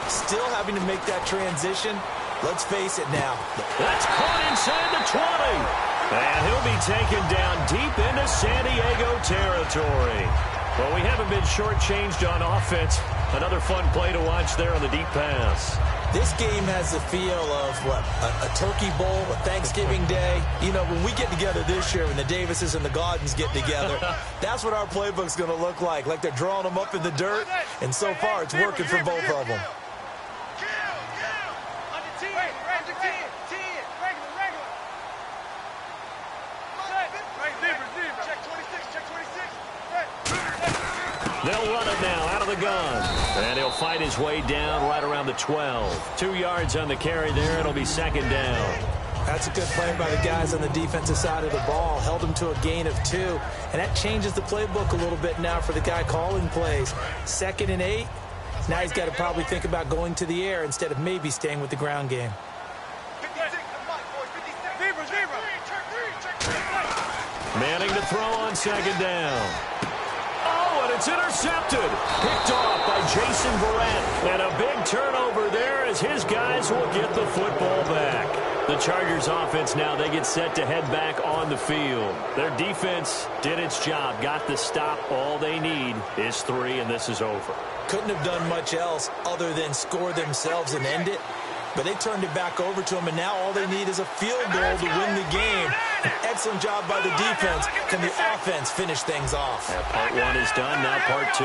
Still having to make that transition. Let's face it now. That's caught inside the 20. And he'll be taken down deep into San Diego territory. Well, we haven't been shortchanged on offense. Another fun play to watch there on the deep pass. This game has the feel of, what, a turkey bowl, a Thanksgiving day. You know, when we get together this year, when the Davises and the Gaudens get together, that's what our playbook's going to look like they're drawing them up in the dirt. And so far, it's working for both of them. They'll run it now out of the gun. And he'll fight his way down right around the 12. 2 yards on the carry there. It'll be second down. That's a good play by the guys on the defensive side of the ball. Held him to a gain of 2. And that changes the playbook a little bit now for the guy calling plays. 2nd and 8. Now he's got to probably think about going to the air instead of maybe staying with the ground game. Manning to throw on second down. Oh, and it's intercepted. Picked off by Jason Verrett. And a big turnover there as his guys will get the football back. The Chargers offense now, they get set to head back on the field. Their defense did its job, got the stop. All they need is 3, and this is over. Couldn't have done much else other than score themselves and end it. But they turned it back over to them, and now all they need is a field goal to win the game. An excellent job by the defense. Can the offense finish things off? Yeah, part 1 is done, now part 2.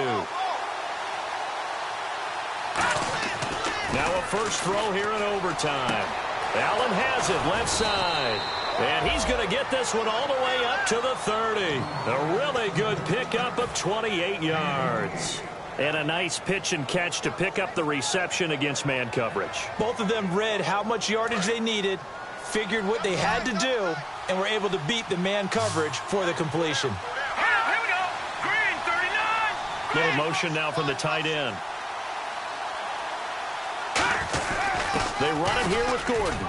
Now a first throw here in overtime. Allen has it left side. And he's going to get this one all the way up to the 30. A really good pickup of 28 yards. And a nice pitch and catch to pick up the reception against man coverage. Both of them read how much yardage they needed, figured what they had to do, and were able to beat the man coverage for the completion. Here we go. Green, 39. Little motion now from the tight end. They run it here with Gordon.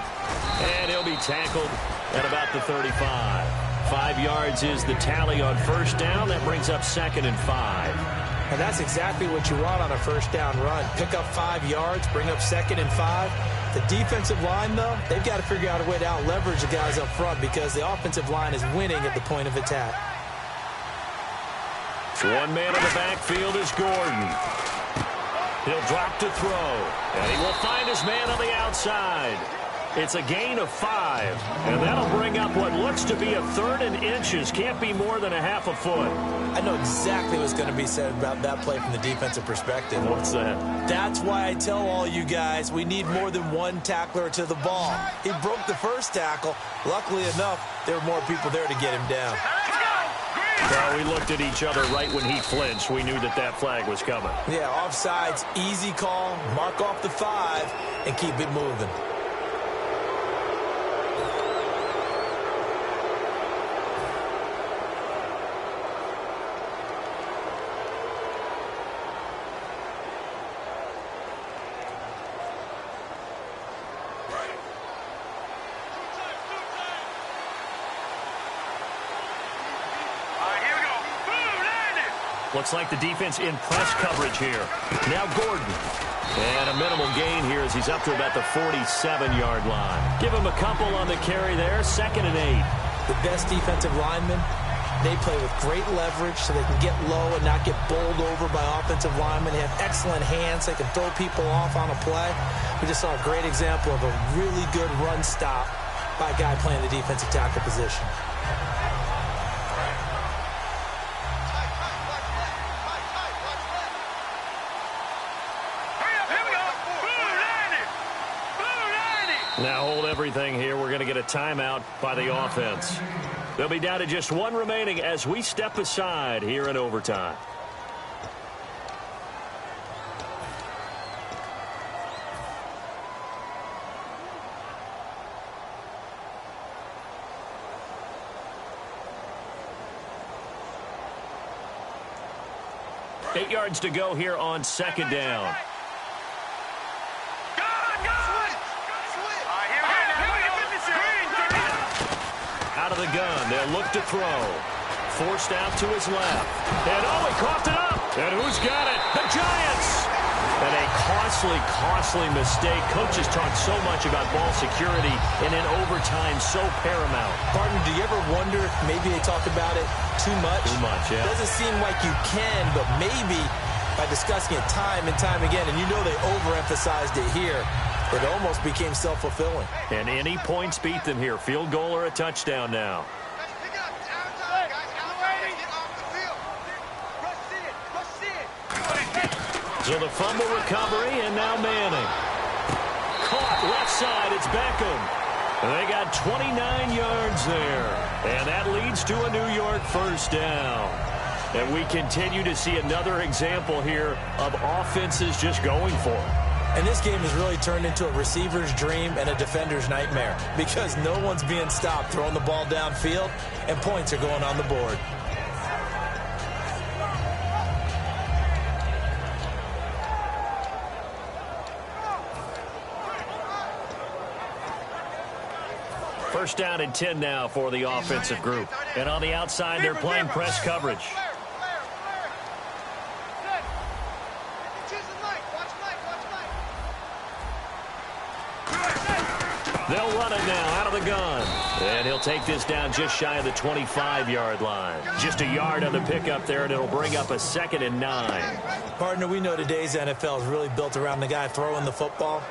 And he'll be tackled at about the 35. 5 yards is the tally on first down. That brings up 2nd and 5. And that's exactly what you want on a first down run. Pick up 5 yards, bring up 2nd and 5. The defensive line, though, they've got to figure out a way to out-leverage the guys up front because the offensive line is winning at the point of attack. One man in the backfield is Gordon. He'll drop to throw, and he will find his man on the outside. It's a gain of 5, and that'll bring up what looks to be a 3rd and inches. Can't be more than a half a foot. I know exactly what's going to be said about that play from the defensive perspective. What's that? That's why I tell all you guys we need more than one tackler to the ball. He broke the first tackle. Luckily enough, there were more people there to get him down. Well, we looked at each other right when he flinched. We knew that that flag was coming. Yeah, offsides, easy call. Mark off the 5 and keep it moving. Looks like the defense in press coverage here. Now Gordon. And a minimal gain here as he's up to about the 47-yard line. Give him a couple on the carry there. 2nd and 8. The best defensive linemen, they play with great leverage so they can get low and not get bowled over by offensive linemen. They have excellent hands. They can throw people off on a play. We just saw a great example of a really good run stop by a guy playing the defensive tackle position. Now hold everything here. We're going to get a timeout by the offense. They'll be down to just 1 remaining as we step aside here in overtime. Eight yards to go here on 2nd down. Out of the gun, they'll look to throw. Forced out to his left. And oh, he coughed it up. And who's got it? The Giants! And a costly mistake. Coaches talk so much about ball security, and in overtime, so paramount. Partner, do you ever wonder if maybe they talk about it too much? Too much, yeah. Doesn't seem like you can, but maybe by discussing it time and time again, and you know they overemphasized it here, it almost became self-fulfilling. And any points beat them here. Field goal or a touchdown now. So the fumble recovery, and now Manning. Caught left side, it's Beckham. And they got 29 yards there. And that leads to a New York first down. And we continue to see another example here of offenses just going for it. And this game has really turned into a receiver's dream and a defender's nightmare because no one's being stopped throwing the ball downfield, and points are going on the board. First down and 10 now for the offensive group. And on the outside, they're playing press coverage. They'll run it now out of the gun. And he'll take this down just shy of the 25-yard line. Just a yard on the pickup there, and it'll bring up a 2nd and 9. Partner, we know today's NFL is really built around the guy throwing the football.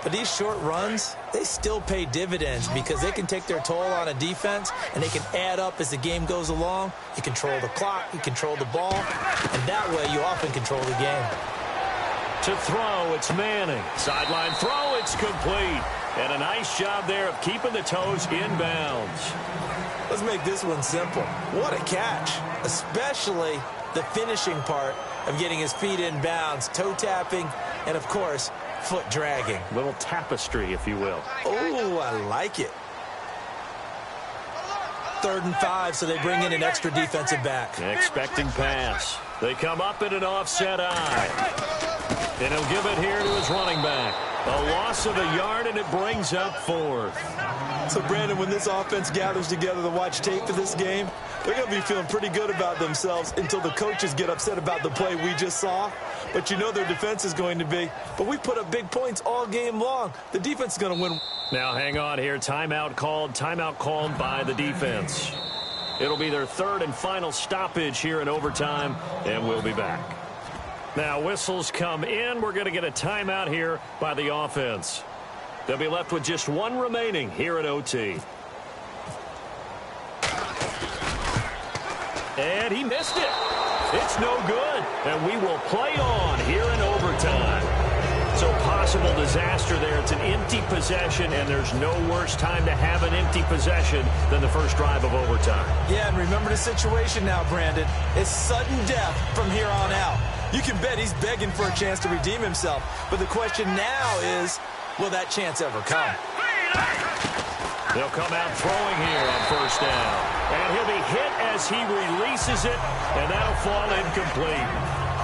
But these short runs, they still pay dividends because they can take their toll on a defense, and they can add up as the game goes along. You control the clock, you control the ball, and that way you often control the game. To throw, it's Manning. Sideline throw, it's complete. And a nice job there of keeping the toes inbounds. Let's make this one simple. What a catch, especially the finishing part of getting his feet in bounds, toe tapping, and, of course, foot dragging. Little tapestry, if you will. Oh, I like it. 3rd and 5, so they bring in an extra defensive back. Expecting pass. They come up in an offset eye. And he'll give it here to his running back. A loss of a yard, and it brings up 4th. So, Brandon, when this offense gathers together to watch tape for this game, they're going to be feeling pretty good about themselves until the coaches get upset about the play we just saw. But you know their defense is going to be. But we put up big points all game long. The defense is going to win. Now, hang on here. Timeout called by the defense. It'll be their 3rd and final stoppage here in overtime, and we'll be back. Now, whistles come in. We're going to get a timeout here by the offense. They'll be left with just 1 remaining here at OT. And he missed it. It's no good. And we will play on here in overtime. So possible disaster there. It's an empty possession, and there's no worse time to have an empty possession than the first drive of overtime. Yeah, and remember the situation now, Brandon. It's sudden death from here on out. You can bet he's begging for a chance to redeem himself. But the question now is, will that chance ever come? They'll come out throwing here on 1st down. And he'll be hit as he releases it, and that'll fall incomplete.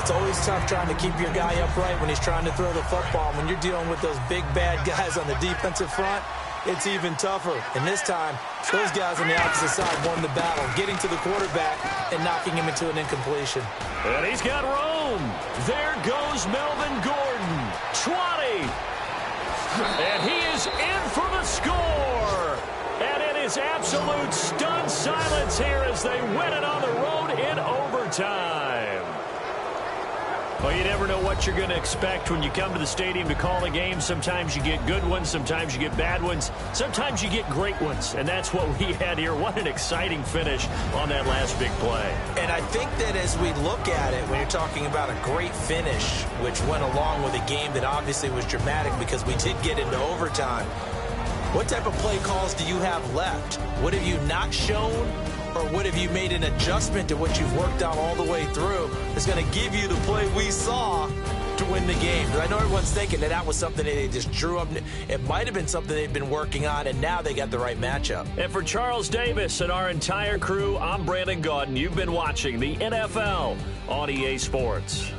It's always tough trying to keep your guy upright when he's trying to throw the football. When you're dealing with those big, bad guys on the defensive front, it's even tougher. And this time, those guys on the opposite side won the battle, getting to the quarterback and knocking him into an incompletion. And he's got room. There goes Melvin Gordon. 20. And he is in for the score. And it is absolute stunned silence here as they win it on the road in overtime. Well, you never know what you're going to expect when you come to the stadium to call a game. Sometimes you get good ones. Sometimes you get bad ones. Sometimes you get great ones. And that's what we had here. What an exciting finish on that last big play. And I think that as we look at it, when you're talking about a great finish, which went along with a game that obviously was dramatic because we did get into overtime, what type of play calls do you have left? What have you not shown? Or what have you made an adjustment to what you've worked out all the way through that's going to give you the play we saw to win the game? But I know everyone's thinking that was something that they just drew up. It might have been something they've been working on, and now they got the right matchup. And for Charles Davis and our entire crew, I'm Brandon Gaudin. You've been watching the NFL on EA Sports.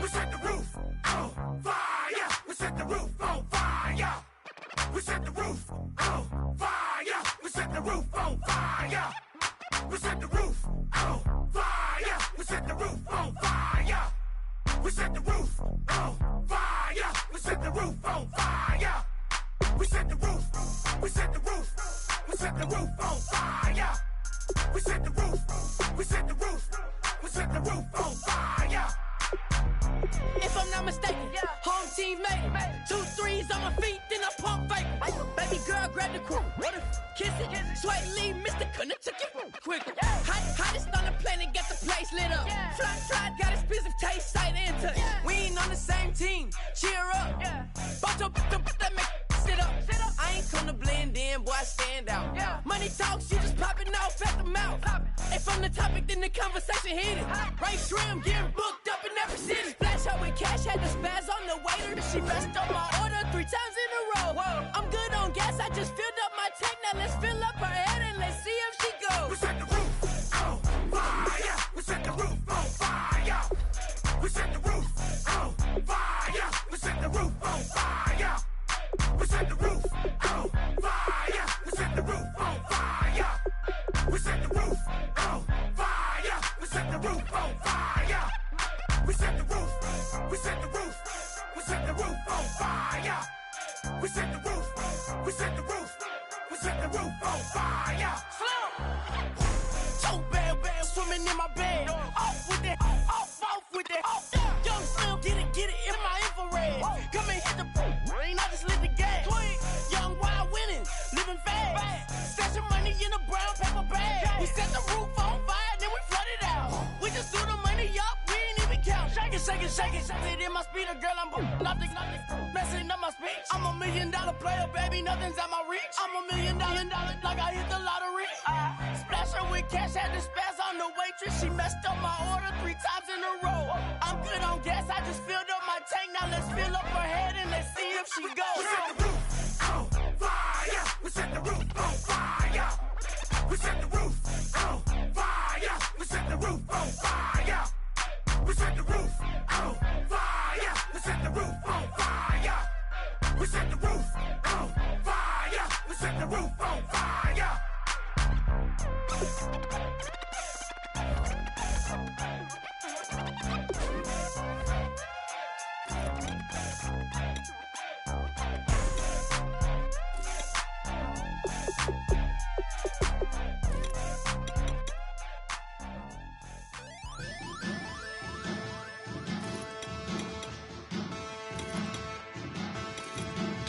We set the roof on fire. We set the roof on fire. We set the roof on fire. We set the roof on fire. We set the roof on fire. We set the roof on fire. We set the roof on fire. We set the roof on fire. We set the roof. We set the roof. We set the roof on fire. We set the roof. We set the roof. We set the roof on fire. If I'm not mistaken, home team made it. 2 threes on my feet, then I pump fake. Baby girl, grab the crew. What if kiss it? Sway Lee, Mr. Couldn't took it quicker. Hottest on the planet, get the place lit up. Fly, got expensive taste, sight and touch. We ain't on the same team. Cheer up. Bunch of that make sit up. I ain't come to blend in, boy, I stand out. Money talks, you just popping off at the mouth. If I'm the topic, then the conversation heated. Right shrimp, getting booked up in every city. Splash out with cash, had the spaz on the waiter. She messed up my order 3 times in a row. I'm good on gas, I just filled up my tank. Now let's fill up her head and let's see if she goes. We set the roof on fire. We set the roof on fire. We set the roof on fire. We set the roof on fire. We set the roof on fire. We set the roof on fire. We set the roof on fire. We set the roof on fire. We set the roof. We set the roof. We set the roof on fire. We set the roof. We set the roof. We set the roof on fire. So bad, swimming in my bed. Off with it, off with it. Young Slim, get it in my infrared. Come and hit the rain, I just lit the gas. Young wild winning, living fast. Stashing money in a brown paper bag. We set the roof on fire, then we flood it out. We just threw the money up, we ain't even count. Shake it. It in my speeder, girl, I'm nothing, messing up my speech. I'm $1 million player, baby, nothing's at my reach. I'm $1 million, like I hit the lottery. Splash her with cash, had the spaz on the waitress. She messed up my order 3 times in a row. I'm good on gas, I just filled up my tank. Now let's fill up her head and let's see if she goes. We set the roof on fire. We set the roof on fire. We set the roof on fire. We set the roof on fire. We set the roof on fire. We set the roof on fire. We set the roof on fire. We set the roof on fire.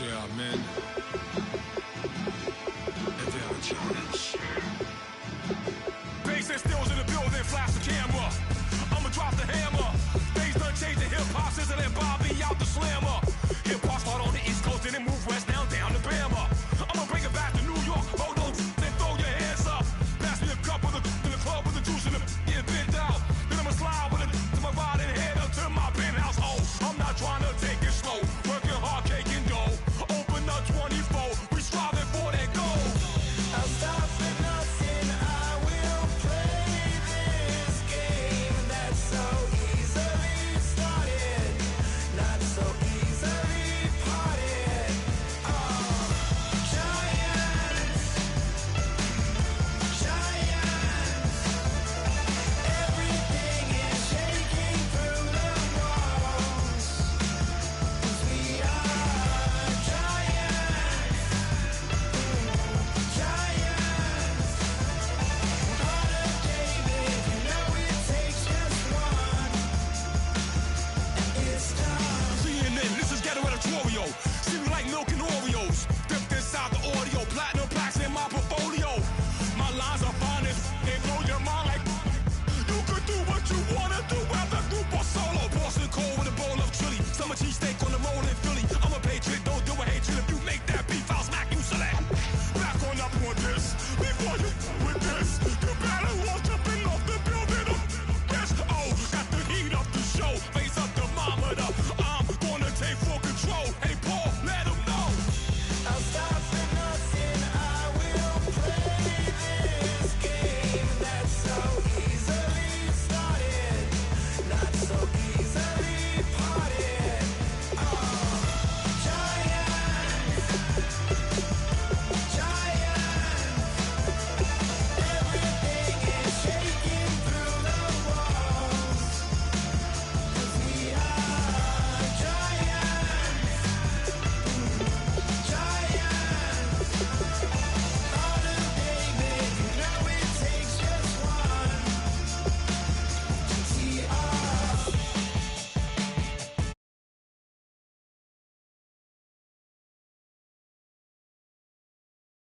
Yeah, man. Challenge. Bass and stills in the building, flash the camera. I'ma drop the hammer.